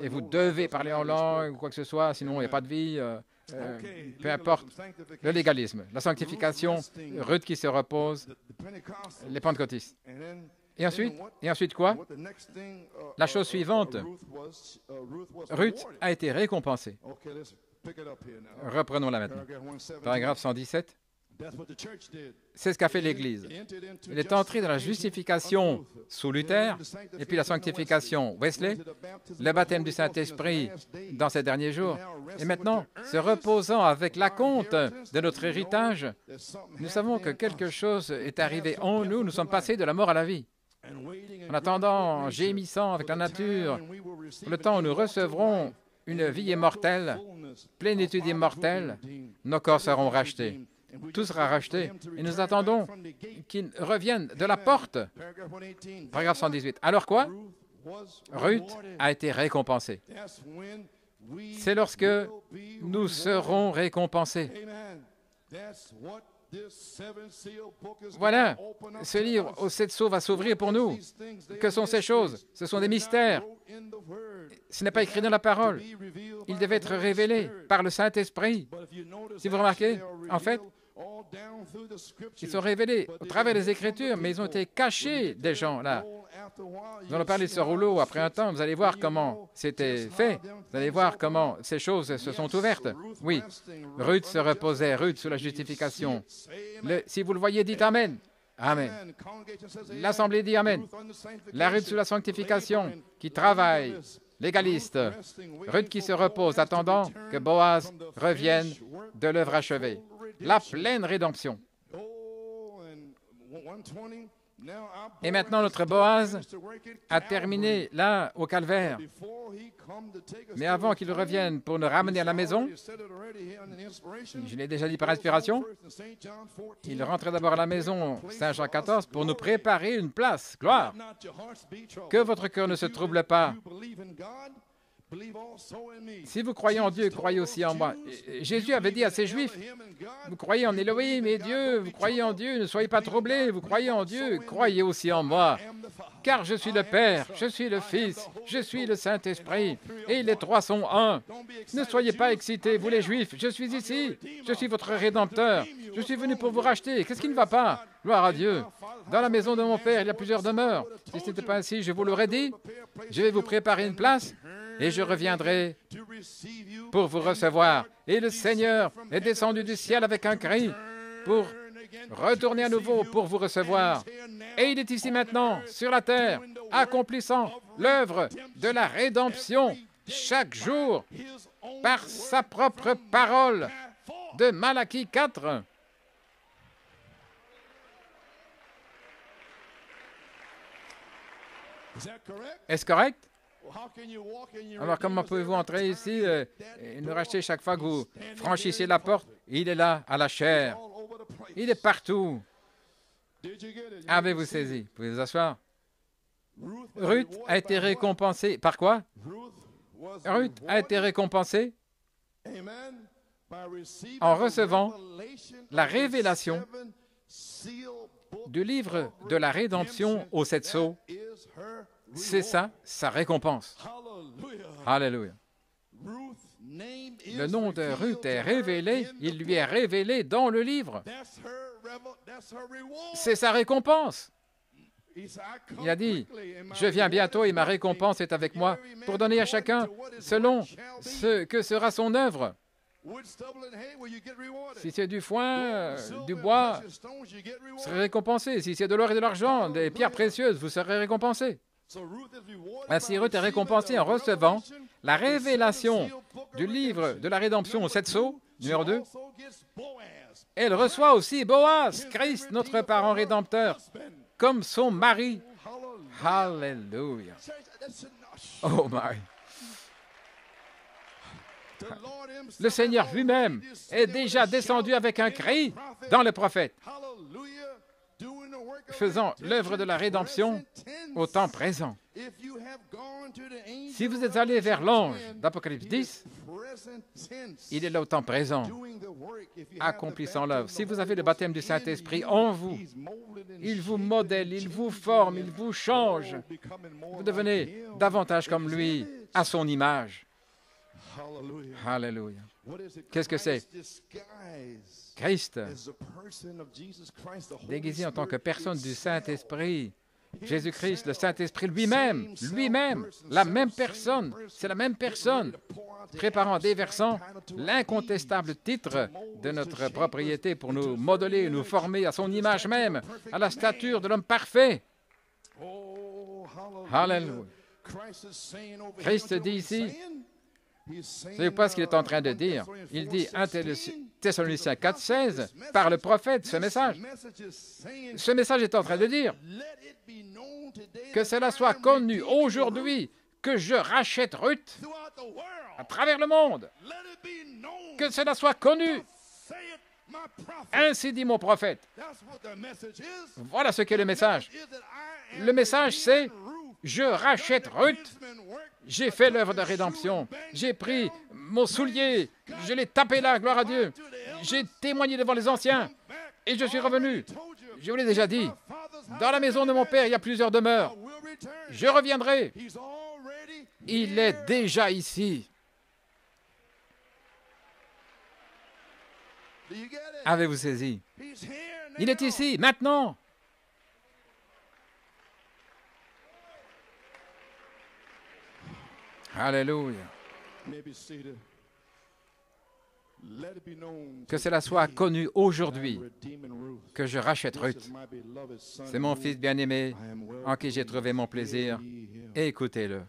et vous devez parler en langue ou quoi que ce soit, sinon il n'y a pas de vie, peu importe. Le légalisme, la sanctification, Ruth qui se repose, les pentecôtistes. Et ensuite quoi? La chose suivante, Ruth a été récompensée. Reprenons-la maintenant. Paragraphe 117. C'est ce qu'a fait l'Église. Il est entré dans la justification sous Luther, et puis la sanctification Wesley, le baptême du Saint-Esprit dans ces derniers jours. Et maintenant, se reposant avec l'acompte de notre héritage, nous savons que quelque chose est arrivé en nous, nous sommes passés de la mort à la vie. En attendant, en gémissant avec la nature, le temps où nous recevrons une vie immortelle, plénitude immortelle, nos corps seront rachetés. Tout sera racheté. Et nous attendons qu'il revienne de la porte. Paragraphe 118. Alors quoi? Ruth a été récompensée. C'est lorsque nous serons récompensés. Voilà, ce livre aux 7 sceaux va s'ouvrir pour nous. Que sont ces choses? Ce sont des mystères. Ce n'est pas écrit dans la parole. Il devait être révélé par le Saint-Esprit. Si vous remarquez, en fait, ils sont révélés au travers des Écritures, mais ils ont été cachés des gens là. Nous allons parler de ce rouleau après un temps. Vous allez voir comment c'était fait. Vous allez voir comment ces choses se sont ouvertes. Oui, Ruth se reposait, Ruth sous la justification. Si vous le voyez, dites Amen. Amen. L'Assemblée dit Amen. La Ruth sous la sanctification, qui travaille, légaliste. Ruth qui se repose, attendant que Boaz revienne de l'œuvre achevée. La pleine rédemption. Et maintenant, notre Boaz a terminé là, au calvaire. Mais avant qu'il revienne pour nous ramener à la maison, je l'ai déjà dit par inspiration, il rentrait d'abord à la maison, Saint Jean 14, pour nous préparer une place. Gloire! Que votre cœur ne se trouble pas. Si vous croyez en Dieu, croyez aussi en moi. Jésus avait dit à ses Juifs, vous croyez en Élohim et Dieu, vous croyez en Dieu, ne soyez pas troublés, vous croyez en Dieu, croyez aussi en moi. Car je suis le Père, je suis le Fils, je suis le Saint-Esprit, et les trois sont un. Ne soyez pas excités, vous les Juifs, je suis ici, je suis votre Rédempteur, je suis venu pour vous racheter. Qu'est-ce qui ne va pas? Gloire à Dieu. Dans la maison de mon Père, il y a plusieurs demeures. Si ce n'était pas ainsi, je vous l'aurais dit. Je vais vous préparer une place. Et je reviendrai pour vous recevoir. Et le Seigneur est descendu du ciel avec un cri pour retourner à nouveau pour vous recevoir. Et il est ici maintenant, sur la terre, accomplissant l'œuvre de la rédemption chaque jour par sa propre parole de Malachie 4. Est-ce correct? Alors, comment pouvez-vous entrer ici et nous racheter chaque fois que vous franchissez la porte? Il est là, à la chair. Il est partout. Avez-vous saisi? Vous pouvez vous asseoir. Ruth a été récompensée. Par quoi? Ruth a été récompensée en recevant la révélation du livre de la rédemption aux 7 sceaux. C'est ça, sa récompense. Alléluia. Le nom de Ruth est révélé, il lui est révélé dans le livre. C'est sa récompense. Il a dit, je viens bientôt et ma récompense est avec moi pour donner à chacun selon ce que sera son œuvre. Si c'est du foin, du bois, vous serez récompensé. Si c'est de l'or et de l'argent, des pierres précieuses, vous serez récompensé. Ainsi, Ruth est récompensée en recevant la révélation du livre de la rédemption aux 7 sceaux, numéro 2. Elle reçoit aussi Boaz, Christ, notre parent rédempteur, comme son mari. Alléluia. Oh my. Le Seigneur lui-même est déjà descendu avec un cri dans le prophète, faisant l'œuvre de la rédemption au temps présent. Si vous êtes allé vers l'ange d'Apocalypse 10, il est là au temps présent, accomplissant l'œuvre. Si vous avez le baptême du Saint-Esprit en vous, il vous modèle, il vous forme, il vous change. Vous devenez davantage comme lui, à son image. Alléluia. Qu'est-ce que c'est? Christ, déguisé en tant que personne du Saint-Esprit. Jésus-Christ, le Saint-Esprit lui-même, la même personne, c'est la même personne, préparant, déversant l'incontestable titre de notre propriété pour nous modeler, nous former à son image même, à la stature de l'homme parfait. Alléluia. Christ dit ici, vous savez pas ce qu'il est en train de dire? Il dit 1 Thessaloniciens 4,16 par le prophète, ce message. Ce message est en train de dire que cela soit connu aujourd'hui que je rachète Ruth throughout the world. à travers le monde. Let it be known. Que cela soit connu. Saith my prophet. Ainsi dit mon prophète. That's what the message is. Voilà ce qu'est le message. Is that I am Le message, c'est redeeming Ruth. je rachète Ruth. Kinsman work. J'ai fait l'œuvre de rédemption. J'ai pris mon soulier. Je l'ai tapé là, gloire à Dieu. J'ai témoigné devant les anciens. Et je suis revenu. Je vous l'ai déjà dit. Dans la maison de mon père, il y a plusieurs demeures. Je reviendrai. He's already Il est déjà ici. Do you get it? Avez-vous saisi? He's here now. Il est ici, maintenant. Alléluia. Maybe seated. Let it be known Que cela soit connu aujourd'hui redeeming Ruth. que je rachète This Ruth. is my beloved son. C'est mon fils bien-aimé I am well en qui j'ai trouvé mon pleased. plaisir. Hear him. Écoutez-le.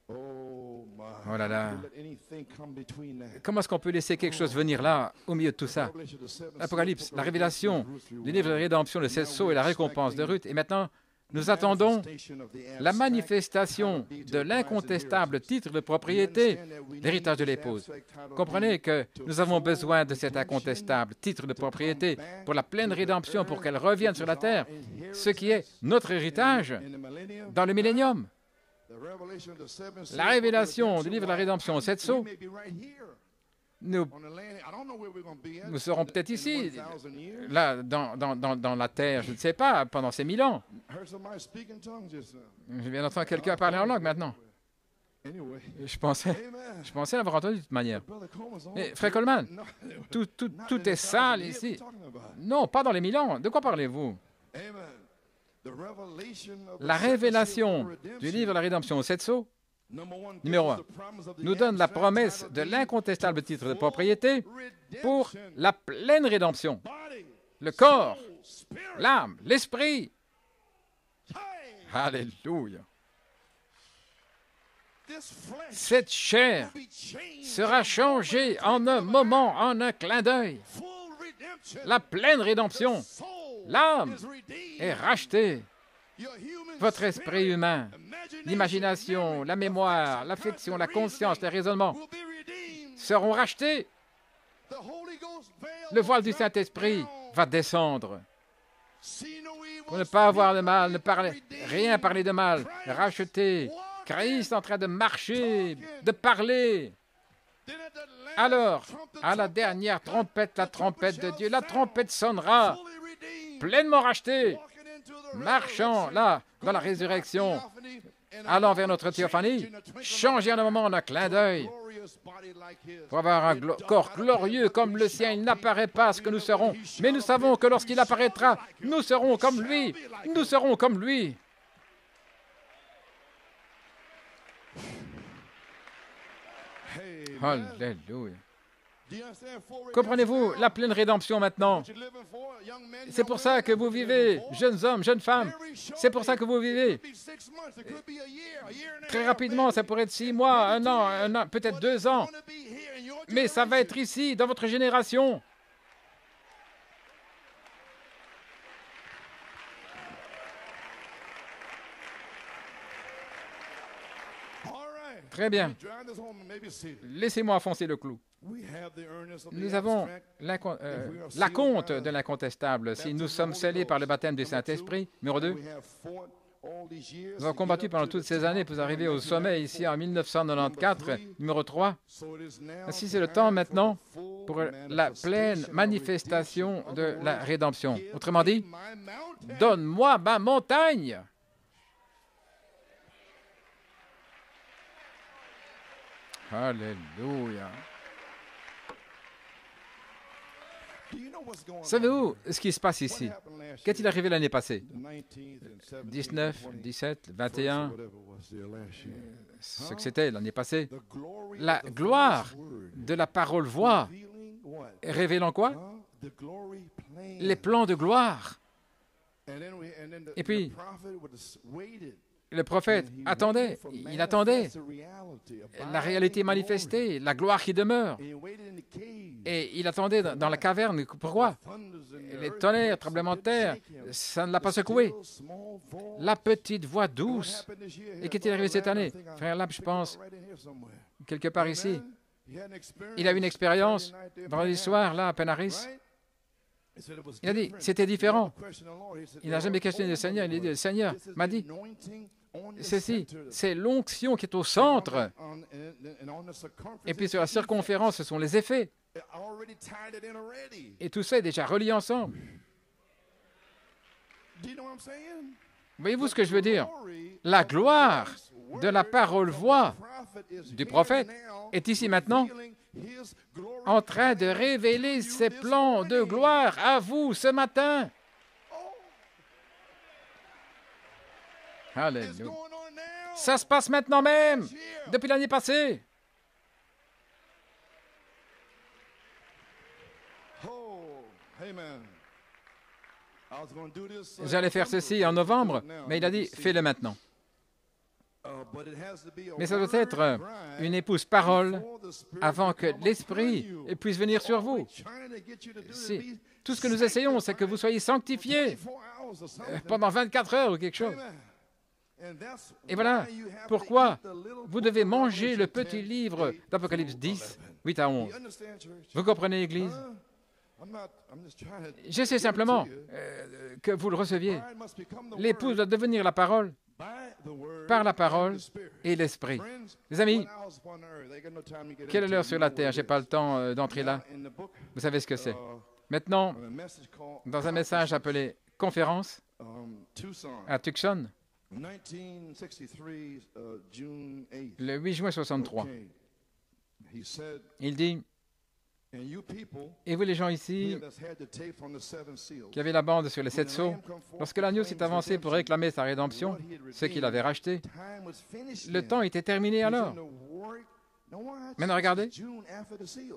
Oh my. Oh là là. Let anything come between that. Comment est-ce qu'on peut laisser quelque chose venir là, au milieu de tout ça? Revelation, the seventh L'Apocalypse, seal, la révélation Ruth, du livre de rédemption, le 16 sceaux et la récompense de Ruth. Et maintenant, nous attendons la manifestation de l'incontestable titre de propriété, l'héritage de l'épouse. Comprenez que nous avons besoin de cet incontestable titre de propriété pour la pleine rédemption, pour qu'elle revienne sur la terre, ce qui est notre héritage dans le millénium. La révélation du livre de la rédemption, 7 sceaux, nous serons peut-être ici, là, dans la terre, je ne sais pas, pendant ces 1000 ans. Je viens d'entendre quelqu'un parler en langue maintenant. Je pensais l'avoir entendu de toute manière. Mais Frère Coleman, tout est sale ici. Non, pas dans les 1000 ans. De quoi parlez-vous? La révélation du livre de la rédemption, 7 sceaux, numéro 1, nous donne la promesse de l'incontestable titre de propriété pour la pleine rédemption. Le corps, l'âme, l'esprit. Alléluia. Cette chair sera changée en un moment, en un clin d'œil. La pleine rédemption. L'âme est rachetée. Votre esprit humain, l'imagination, la mémoire, l'affection, la conscience, le raisonnement seront rachetés. Le voile du Saint-Esprit va descendre. Pour ne pas avoir de mal, ne parler, rien parler de mal, racheté. Christ en train de marcher, de parler. Alors, à la dernière trompette, la trompette de Dieu, la trompette sonnera, pleinement racheté, marchant là, dans la résurrection, allant vers notre théophanie, changer en un moment, en un clin d'œil, pour avoir un corps glorieux comme le sien. Il n'apparaît pas ce que nous serons, mais nous savons que lorsqu'il apparaîtra, nous serons comme lui. Nous serons comme lui. Alléluia. Comprenez-vous la pleine rédemption maintenant? C'est pour ça que vous vivez, jeunes hommes, jeunes femmes. C'est pour ça que vous vivez. Très rapidement, ça pourrait être 6 mois, un an, peut-être 2 ans. Mais ça va être ici, dans votre génération. Très bien. Laissez-moi enfoncer le clou. Nous avons l'acompte de l'incontestable. Si nous sommes scellés par le baptême du Saint-Esprit, numéro 2, nous avons combattu pendant toutes ces années pour arriver au sommet ici en 1994, numéro 3. Ainsi, c'est le temps maintenant pour la pleine manifestation de la rédemption. Autrement dit, donne-moi ma montagne. Alléluia. Savez-vous ce qui se passe ici? Qu'est-il arrivé l'année passée? 19, 17, 21, ce que c'était l'année passée. La gloire de la parole voix, révélant quoi? Les plans de gloire. Et puis, Le prophète attendait, il attendait la réalité manifestée, la gloire qui demeure. Et il attendait dans la caverne. Pourquoi? Les tonnerres, tremblements de terre, ça ne l'a pas secoué. La petite voix douce. Et qu'est-il arrivé cette année? Frère Lab, je pense, quelque part ici. Il a eu une expérience vendredi soir, là, à Penaris. Il a dit, c'était différent. Il n'a jamais questionné le Seigneur. Il a dit, le Seigneur m'a dit, ceci, c'est l'onction qui est au centre. Et puis sur la circonférence, ce sont les effets. Et tout ça est déjà relié ensemble. Voyez-vous ce que je veux dire? La gloire de la parole voix du prophète est ici maintenant en train de révéler ses plans de gloire à vous ce matin. Alléluia. Ça se passe maintenant même, depuis l'année passée. J'allais faire ceci en novembre, mais il a dit, fais-le maintenant. Mais ça doit être une épouse parole avant que l'Esprit puisse venir sur vous. Tout ce que nous essayons, c'est que vous soyez sanctifiés pendant 24 heures ou quelque chose. Et voilà pourquoi vous devez manger le petit livre d'Apocalypse 10, 8 à 11. Vous comprenez, l'Église? J'essaie simplement que vous le receviez. L'épouse doit devenir la parole par la parole et l'Esprit. Les amis, quelle est l'heure sur la terre? Je n'ai pas le temps d'entrer là. Vous savez ce que c'est. Maintenant, dans un message appelé « Conférence » à Tucson, le 8 juin 63, il dit, et vous les gens ici qui avez la bande sur les 7 sceaux, lorsque l'agneau s'est avancé pour réclamer sa rédemption, ce qu'il avait racheté, le temps était terminé alors. Maintenant regardez,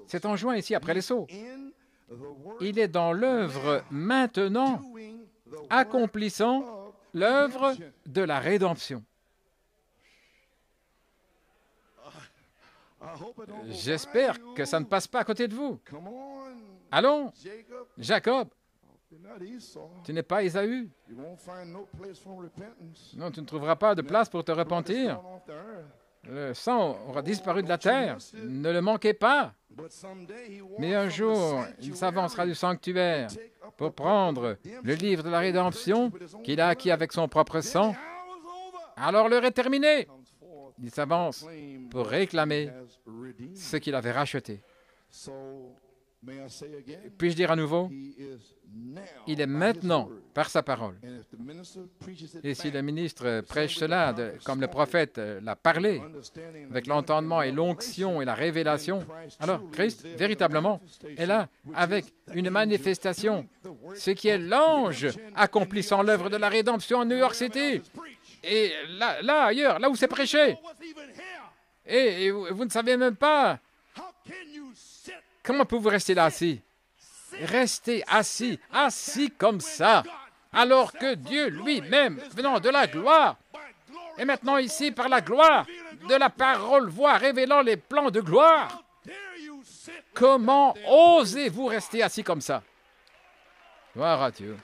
c'est en juin ici après les sceaux. Il est dans l'œuvre maintenant, accomplissant l'œuvre de la rédemption. J'espère que ça ne passe pas à côté de vous. Allons, Jacob, tu n'es pas Ésaü. Non, tu ne trouveras pas de place pour te repentir. Le sang aura disparu de la terre. Ne le manquez pas. Mais un jour, il s'avancera du sanctuaire pour prendre le livre de la rédemption qu'il a acquis avec son propre sang. Alors l'heure est terminée. Il s'avance pour réclamer ce qu'il avait racheté. Puis-je dire à nouveau, il est maintenant par sa parole. Et si le ministre prêche cela, comme le prophète l'a parlé, avec l'entendement et l'onction et la révélation, alors Christ, véritablement, est là avec une manifestation, ce qui est l'ange accomplissant l'œuvre de la rédemption en New York City. Et là ailleurs, là où c'est prêché. Et vous ne savez même pas comment pouvez-vous rester là assis? Restez assis, assis comme ça, alors que Dieu lui-même, venant de la gloire, est maintenant ici par la gloire de la parole voix révélant les plans de gloire. Comment osez-vous rester assis comme ça? Gloire à Dieu.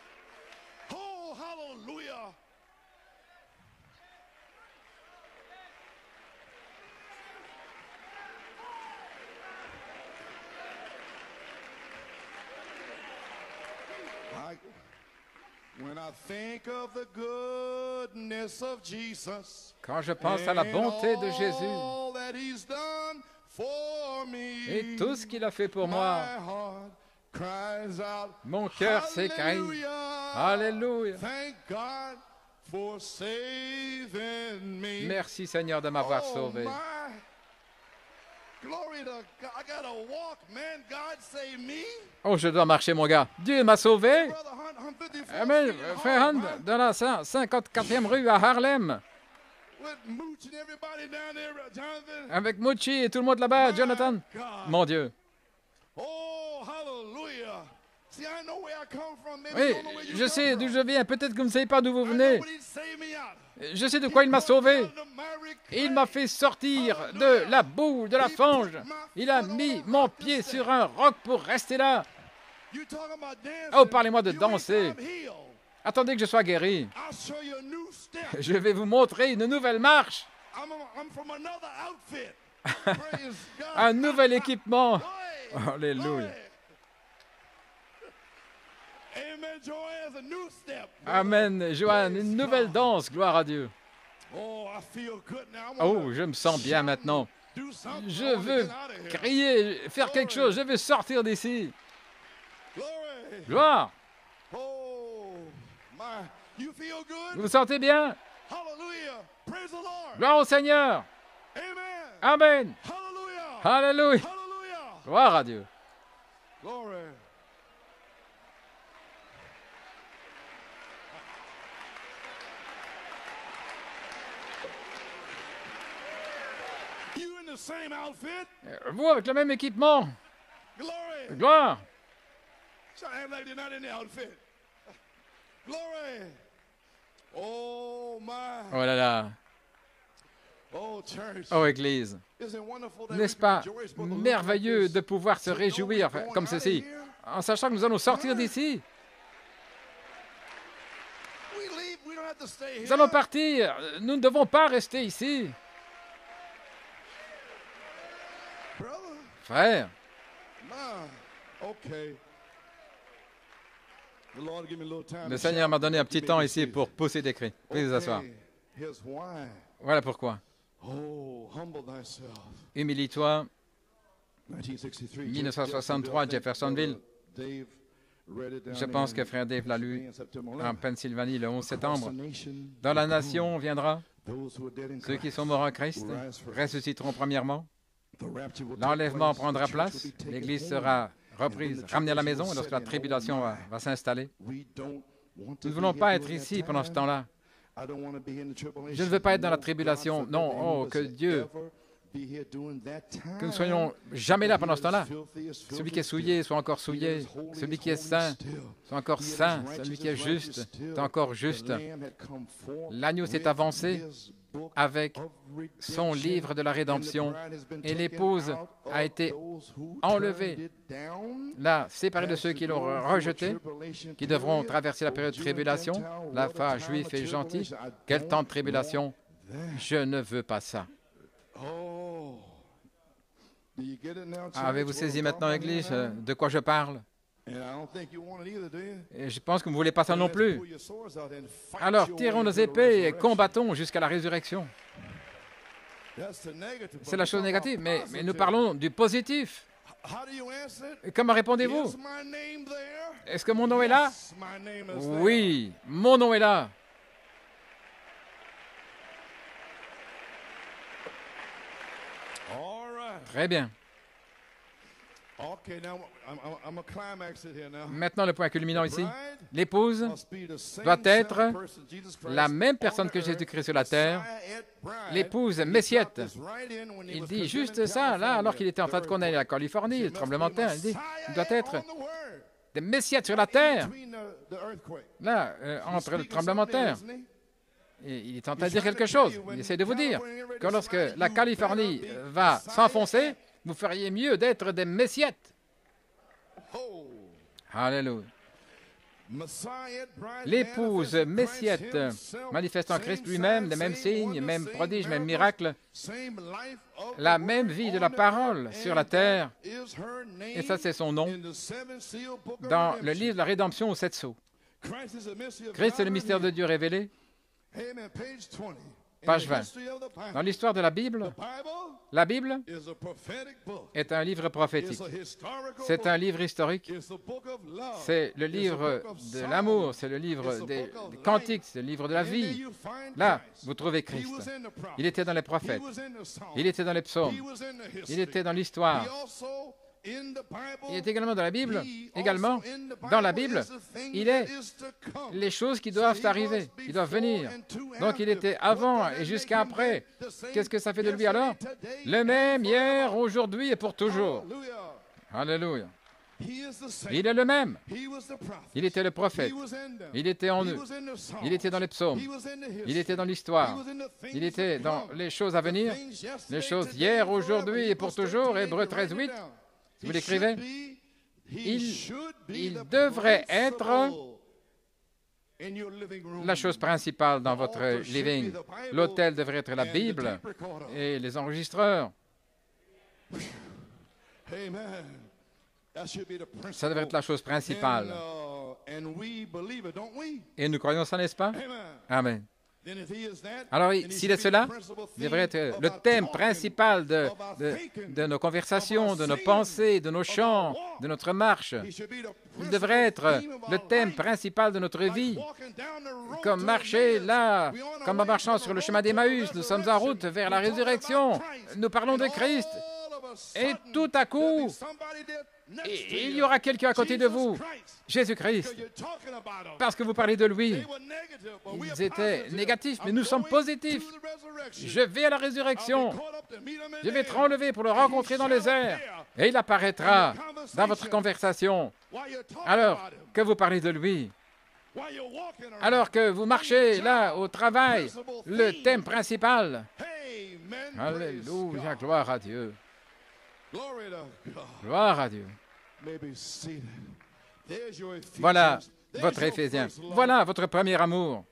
Quand je pense à la bonté de Jésus et tout ce qu'il a fait pour moi, mon cœur s'écrie. Alléluia. Merci Seigneur de m'avoir sauvé. Oh, je dois marcher, mon gars. Dieu m'a sauvé. Amen. Frère Hunt, dans la 54e rue à Harlem. Avec Mucci et tout le monde là-bas, Jonathan. Mon Dieu. Oui, je sais d'où je viens. Peut-être que vous ne savez pas d'où vous venez. Je sais de quoi il m'a sauvé. Il m'a fait sortir de la boue, de la fange. Il a mis mon pied sur un roc pour rester là. Oh, parlez-moi de danser. Attendez que je sois guéri. Je vais vous montrer une nouvelle marche. Un nouvel équipement. Alléluia. Amen, Joanne, une nouvelle danse, gloire à Dieu. Oh, je me sens bien maintenant. Je veux crier, faire quelque chose, je veux sortir d'ici. Gloire. Vous vous sentez bien? Gloire au Seigneur. Amen. Alléluia. Gloire à Dieu. Vous avec le même équipement. Gloire. Oh là là. Oh Église. N'est-ce pas merveilleux de pouvoir se réjouir comme ceci, en sachant que nous allons sortir d'ici? Nous allons partir. Nous ne devons pas rester ici. Frère. Le Seigneur m'a donné un petit temps ici pour pousser des cris. Veuillez vous asseoir. Voilà pourquoi. Humilie-toi. 1963, Jeffersonville. Je pense que frère Dave l'a lu en Pennsylvanie le 11 septembre. Dans la nation viendra, ceux qui sont morts en Christ ressusciteront premièrement. L'enlèvement prendra place, l'Église sera reprise, ramenée à la maison, et lorsque la tribulation va s'installer. Nous ne voulons pas être ici pendant ce temps-là. Je ne veux pas être dans la tribulation. Non, oh, que Dieu, que nous ne soyons jamais là pendant ce temps-là. Celui qui est souillé soit encore souillé. Celui qui est saint soit encore saint. Celui qui est juste soit encore juste. L'agneau s'est avancé avec son livre de la rédemption et l'épouse a été enlevée, là, séparée de ceux qui l'ont rejeté, qui devront traverser la période de tribulation. La foi juif est gentille. Quel temps de tribulation? Je ne veux pas ça. Avez-vous saisi maintenant, Église, de quoi je parle? Et je pense que vous ne voulez pas ça non plus. Alors, tirons nos épées et combattons jusqu'à la résurrection. C'est la chose négative, mais nous parlons du positif. Et comment répondez-vous? Est-ce que mon nom est là? Oui, mon nom est là. Très bien. Maintenant, le point culminant ici. L'épouse doit être la même personne que Jésus-Christ sur la terre, l'épouse messiette. Il dit juste ça, là, alors qu'il était en train de condamner la Californie, le tremblement de terre. Il dit, il doit être des messiettes sur la terre, là, entre le tremblement de terre. Et il est en train de dire quelque chose. Il essaie de vous dire que lorsque la Californie va s'enfoncer, vous feriez mieux d'être des messiettes. Alléluia. L'épouse messiette manifeste en Christ lui-même les mêmes signes, les mêmes prodiges, les mêmes miracles, la même vie de la parole sur la terre. Et ça, c'est son nom dans le livre de la rédemption aux 7 sceaux. Christ est le mystère de Dieu révélé. Page 20. Dans l'histoire de la Bible est un livre prophétique. C'est un livre historique. C'est le livre de l'amour. C'est le livre des cantiques. C'est le livre de la vie. Là, vous trouvez Christ. Il était dans les prophètes. Il était dans les psaumes. Il était dans l'histoire. Il est également dans la Bible. Également, dans la Bible, il est les choses qui doivent arriver, qui doivent venir. Donc, il était avant et jusqu'à après. Qu'est-ce que ça fait de lui alors? Le même hier, aujourd'hui et pour toujours. Alléluia. Il est le même. Il était le prophète. Il était en eux. Il était dans les psaumes. Il était dans l'histoire. Il était dans les choses à venir, les choses hier, aujourd'hui et pour toujours. Hébreux 13:8. Si vous l'écrivez, il devrait être la chose principale dans votre living. L'autel devrait être la Bible et les enregistreurs. Ça devrait être la chose principale. Et nous croyons ça, n'est-ce pas? Amen. Alors, s'il est cela, il devrait être le thème principal de nos conversations, de nos pensées, de nos chants, de notre marche. Il devrait être le thème principal de notre vie. Comme marcher là, comme en marchant sur le chemin d'Emmaüs, nous sommes en route vers la résurrection. Nous parlons de Christ. Et tout à coup, il y aura quelqu'un à côté de vous, Jésus-Christ, parce que vous parlez de lui. Ils étaient négatifs, mais nous sommes positifs. Je vais à la résurrection. Je vais être enlevé pour le rencontrer dans les airs. Et il apparaîtra dans votre conversation. Alors que vous parlez de lui. Alors que vous marchez là au travail, le thème principal. Alléluia, gloire à Dieu. Gloire à Dieu. Voilà votre Éphésiens. Voilà votre premier amour.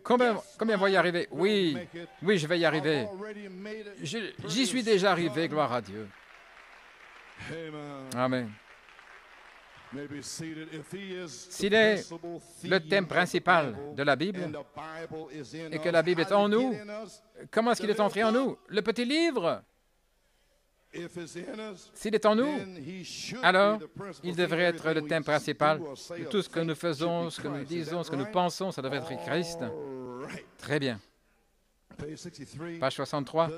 Combien vont y arriver? Oui, je vais y arriver. J'y suis déjà arrivé, gloire à Dieu. Amen. S'il est le thème principal de la Bible et que la Bible est en nous, comment est-ce qu'il est entré en nous? Le petit livre. S'il est en nous, alors il devrait être le thème principal de tout ce que nous faisons, ce que nous disons, ce que nous pensons, ça devrait être Christ. Très bien. Page 63.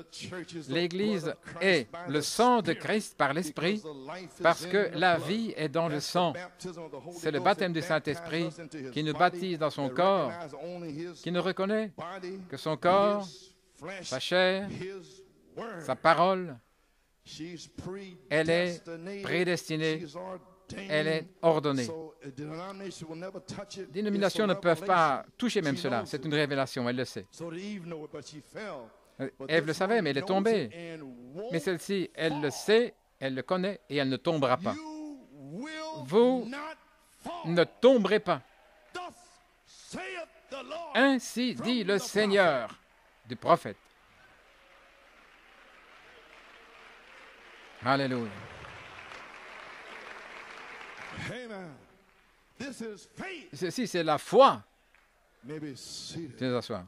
L'Église est le sang de Christ par l'Esprit parce que la vie est dans le sang. C'est le baptême du Saint-Esprit qui nous baptise dans son corps, qui nous reconnaît que son corps, sa chair, sa parole, elle est prédestinée, elle est ordonnée. Les dénominations ne peuvent pas toucher même cela. C'est une révélation, elle le sait. Ève le savait, mais elle est tombée. Mais celle-ci, elle le sait, elle le connaît et elle ne tombera pas. Vous ne tomberez pas. Ainsi dit le Seigneur du prophète. Alléluia. Ceci, c'est la foi. Tiens, asseoir.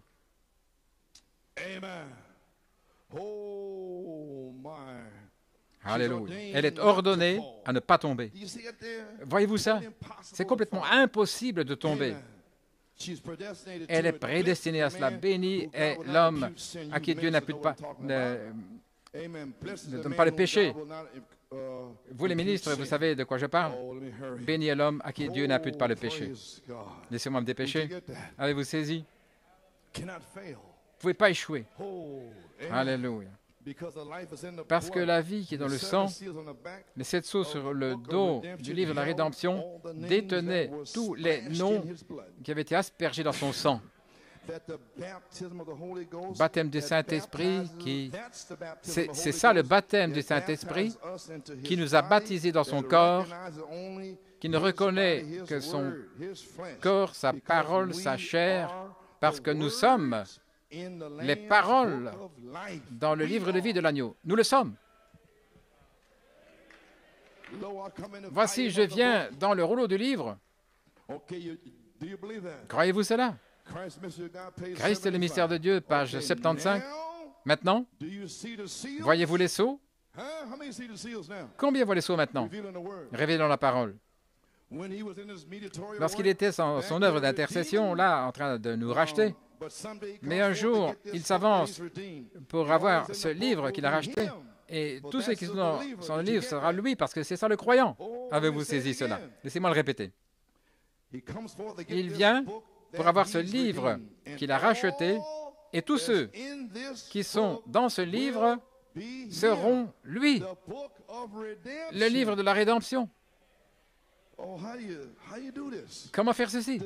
Alléluia. Elle est ordonnée à ne pas tomber. Voyez-vous ça? C'est complètement impossible de tomber. Elle est prédestinée à cela. Béni est l'homme à qui Dieu n'a plus ne donne pas le péché. Vous les ministres, vous savez de quoi je parle? Béni est l'homme à qui Dieu n'impute pas le péché. Laissez-moi me dépêcher. Avez-vous saisi? Vous ne pouvez pas échouer. Alléluia. Parce que la vie qui est dans le sang, les 7 sceaux sur le dos du livre de la rédemption détenaient tous les noms qui avaient été aspergés dans son sang. Baptême du Saint-Esprit, c'est ça le baptême du Saint-Esprit qui nous a baptisés dans son corps, qui ne reconnaît que son corps, sa parole, sa chair, parce que nous sommes les paroles dans le livre de vie de l'agneau. Nous le sommes. Voici, je viens dans le rouleau du livre. Croyez-vous cela? Christ est le mystère de Dieu, page 75. Maintenant, voyez-vous les sceaux? Combien voient les sceaux maintenant? Révélés dans la parole. Lorsqu'il était son œuvre d'intercession, là, en train de nous racheter, mais un jour, il s'avance pour avoir ce livre qu'il a racheté, et tout ce qui est dans son livre sera lui, parce que c'est ça le croyant. Avez-vous saisi cela? Laissez-moi le répéter. Il vient pour avoir ce livre qu'il a racheté, et tous ceux qui sont dans ce livre seront lui, le livre de la rédemption. Comment faire ceci?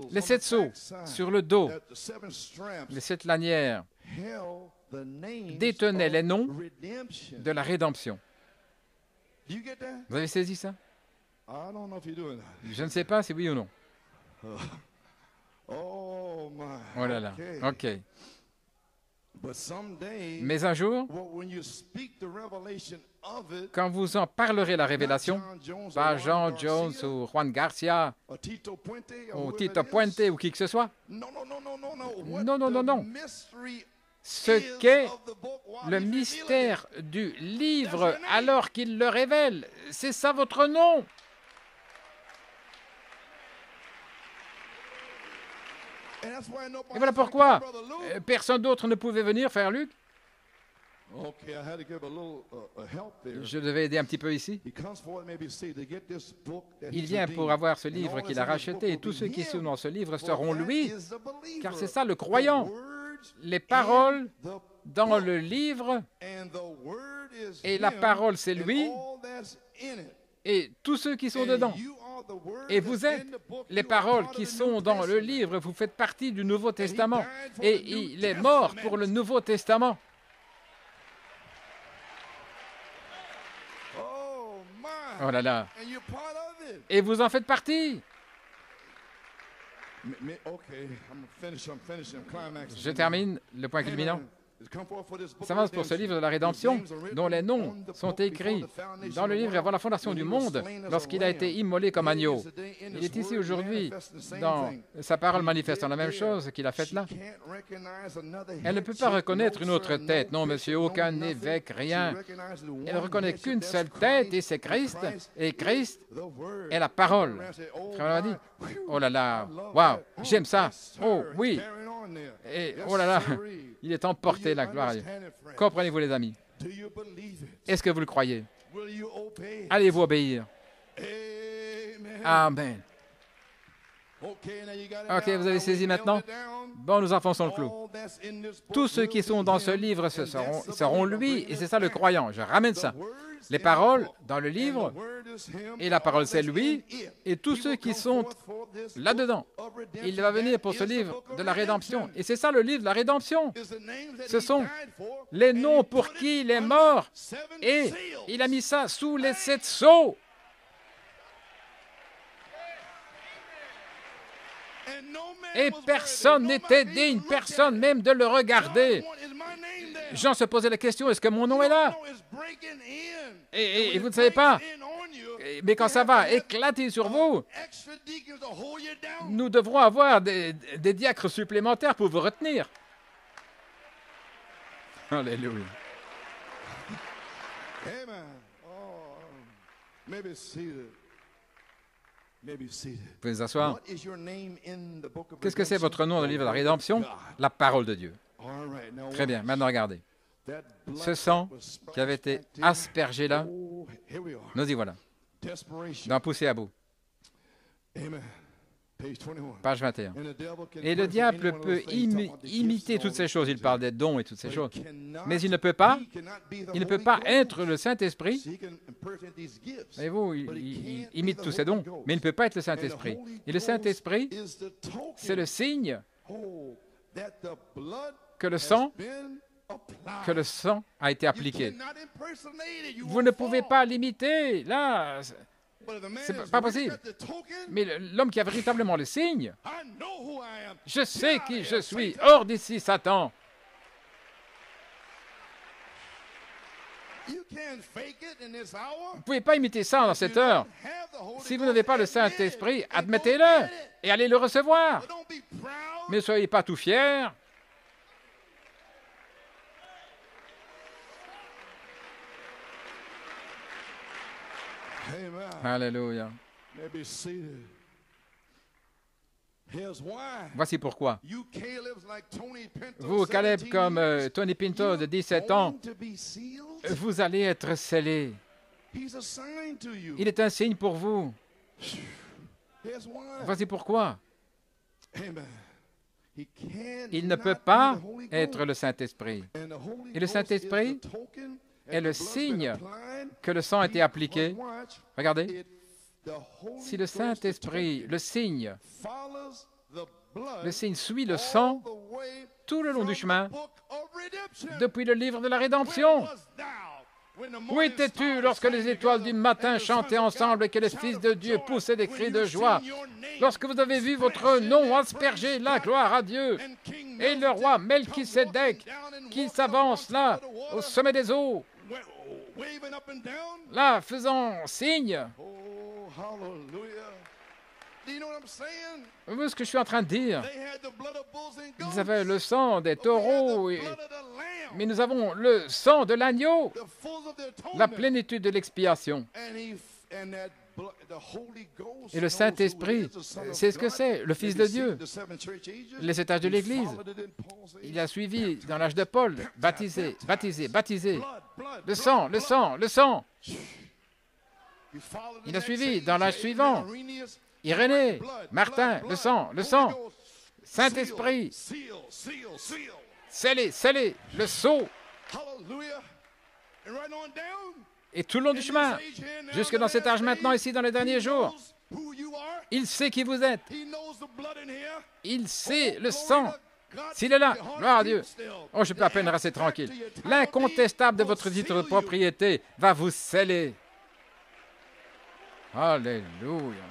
Les 7 sceaux sur le dos, les 7 lanières, détenaient les noms de la rédemption. Vous avez saisi ça? Je ne sais pas si oui ou non. Oh là là, ok. Mais un jour, quand vous en parlerez la révélation, pas Jean Jones ou Juan Garcia ou Tito Puente ou qui que ce soit. Non. Ce qu'est le mystère du livre alors qu'il le révèle, c'est ça votre nom. Et voilà pourquoi personne d'autre ne pouvait venir, frère Luc. Je devais aider un petit peu ici. Il vient pour avoir ce livre qu'il a racheté et tous ceux qui sont dans ce livre seront lui, car c'est ça le croyant. Les paroles dans le livre et la parole c'est lui et tous ceux qui sont dedans. Et vous êtes les paroles qui sont dans le livre, vous faites partie du Nouveau Testament. Et il est mort pour le Nouveau Testament. Oh là là. Et vous en faites partie. Je termine le point culminant. S'avance pour ce livre de la rédemption, dont les noms sont écrits dans le livre avant la fondation du monde, lorsqu'il a été immolé comme agneau. Il est ici aujourd'hui, dans sa parole manifestant la même chose qu'il a faite là. Elle ne peut pas reconnaître une autre tête. Non, monsieur, aucun évêque, rien. Elle ne reconnaît qu'une seule tête, et c'est Christ. Et Christ est la parole. Frère m'a dit, oh là là, waouh, j'aime ça. Oh oui. Et oh là là, il est emporté, la gloire à Dieu. Comprenez-vous, les amis? Est-ce que vous le croyez? Allez-vous obéir? Amen. Ok, vous avez saisi maintenant? Bon, nous enfonçons le clou. Tous ceux qui sont dans ce livre seront lui, et c'est ça le croyant. Je ramène ça. Les paroles dans le livre, et la parole c'est lui, et tous ceux qui sont là-dedans. Il va venir pour ce livre de la rédemption. Et c'est ça le livre de la rédemption. Ce sont les noms pour qui il est mort, et il a mis ça sous les 7 sceaux. Et personne n'était digne, personne même de le regarder. Jean se posait la question, est-ce que mon nom est là? Et vous ne savez pas. Mais quand ça va éclater sur vous, nous devrons avoir des diacres supplémentaires pour vous retenir. Alléluia. Vous pouvez vous asseoir. Qu'est-ce que c'est votre nom dans le livre de la rédemption? La parole de Dieu. Très bien, maintenant regardez. Ce sang qui avait été aspergé là, nous y voilà, d'en pousser à bout. Page 21. Et le diable peut imiter toutes ces choses. Il parle des dons et toutes ces choses. Mais il ne peut pas être le Saint-Esprit. Voyez-vous, il imite tous ces dons, mais il ne peut pas être le Saint-Esprit. Et le Saint-Esprit, c'est le signe que le sang a été appliqué. Vous ne pouvez pas l'imiter. Là, c'est pas possible. Mais l'homme qui a véritablement le signe, je sais qui je suis. Hors d'ici, Satan. Vous ne pouvez pas imiter ça dans cette heure. Si vous n'avez pas le Saint-Esprit, admettez-le et allez le recevoir. Mais ne soyez pas tout fiers. Alléluia. Voici pourquoi. Vous, Caleb, comme Tony Pinto de 17 ans, vous allez être scellés. Il est un signe pour vous. Voici pourquoi. il ne peut pas être le Saint-Esprit. Et le Saint-Esprit est le signe que le sang a été appliqué. Regardez, si le Saint-Esprit, le signe suit le sang tout le long du chemin, depuis le livre de la rédemption. Où étais-tu lorsque les étoiles du matin chantaient ensemble et que les fils de Dieu poussaient des cris de joie? Lorsque vous avez vu votre nom asperger la gloire à Dieu et le roi Melchisédek qui s'avance là, au sommet des eaux, là, faisant signe. Vous voyez ce que je suis en train de dire? Ils avaient le sang des taureaux, mais nous avons le sang de l'agneau, la plénitude de l'expiation. Et le Saint-Esprit, c'est ce que c'est, le Fils de Dieu. Les étages de l'Église. Il a suivi dans l'âge de Paul, baptisé, baptisé, baptisé. Le sang, le sang, le sang. Il a suivi dans l'âge suivant. Irénée, Martin, le sang, le sang. Saint-Esprit. Scellé, scellé, le sceau. Et tout le long du chemin, jusque dans cet âge maintenant, ici, dans les derniers jours, il sait qui vous êtes. Il sait le sang. S'il est là, gloire à Dieu. Oh, je peux à peine rester tranquille. L'incontestable de votre titre de propriété va vous sceller. Alléluia.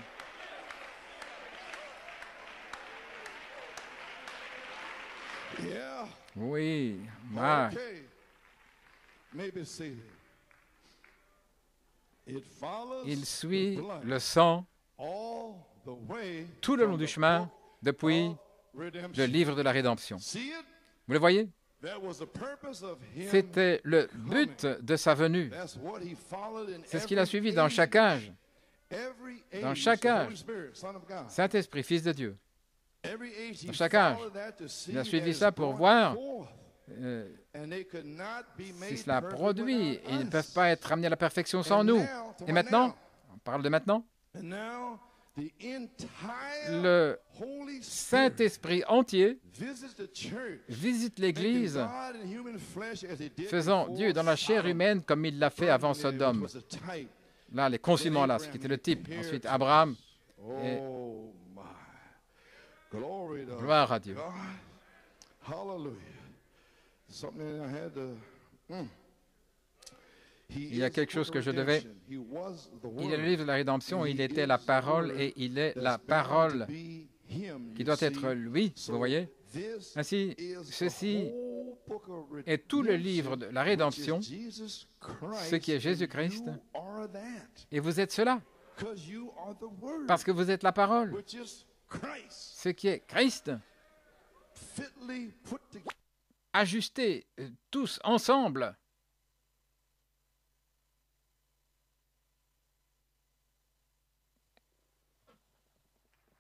Oui, Marc. Il suit le sang tout le long du chemin depuis le livre de la rédemption. Vous le voyez? C'était le but de sa venue. C'est ce qu'il a suivi dans chaque âge. Dans chaque âge. Saint-Esprit, Fils de Dieu. Dans chaque âge. Il a suivi ça pour voir si cela produit. Ils ne peuvent pas être ramenés à la perfection sans nous. Et maintenant, on parle de maintenant, le Saint-Esprit entier visite l'Église, faisant Dieu dans la chair humaine comme il l'a fait avant Sodome. Là, les consummants, là, ce qui était le type. Ensuite, Abraham. Et gloire à Dieu. Il y a quelque chose que je devais... Il est le livre de la rédemption, il était la parole et il est la parole qui doit être lui, vous voyez? Ainsi, ceci est tout le livre de la rédemption, ce qui est Jésus-Christ, et vous êtes cela, parce que vous êtes la parole, ce qui est Christ, ajustés tous ensemble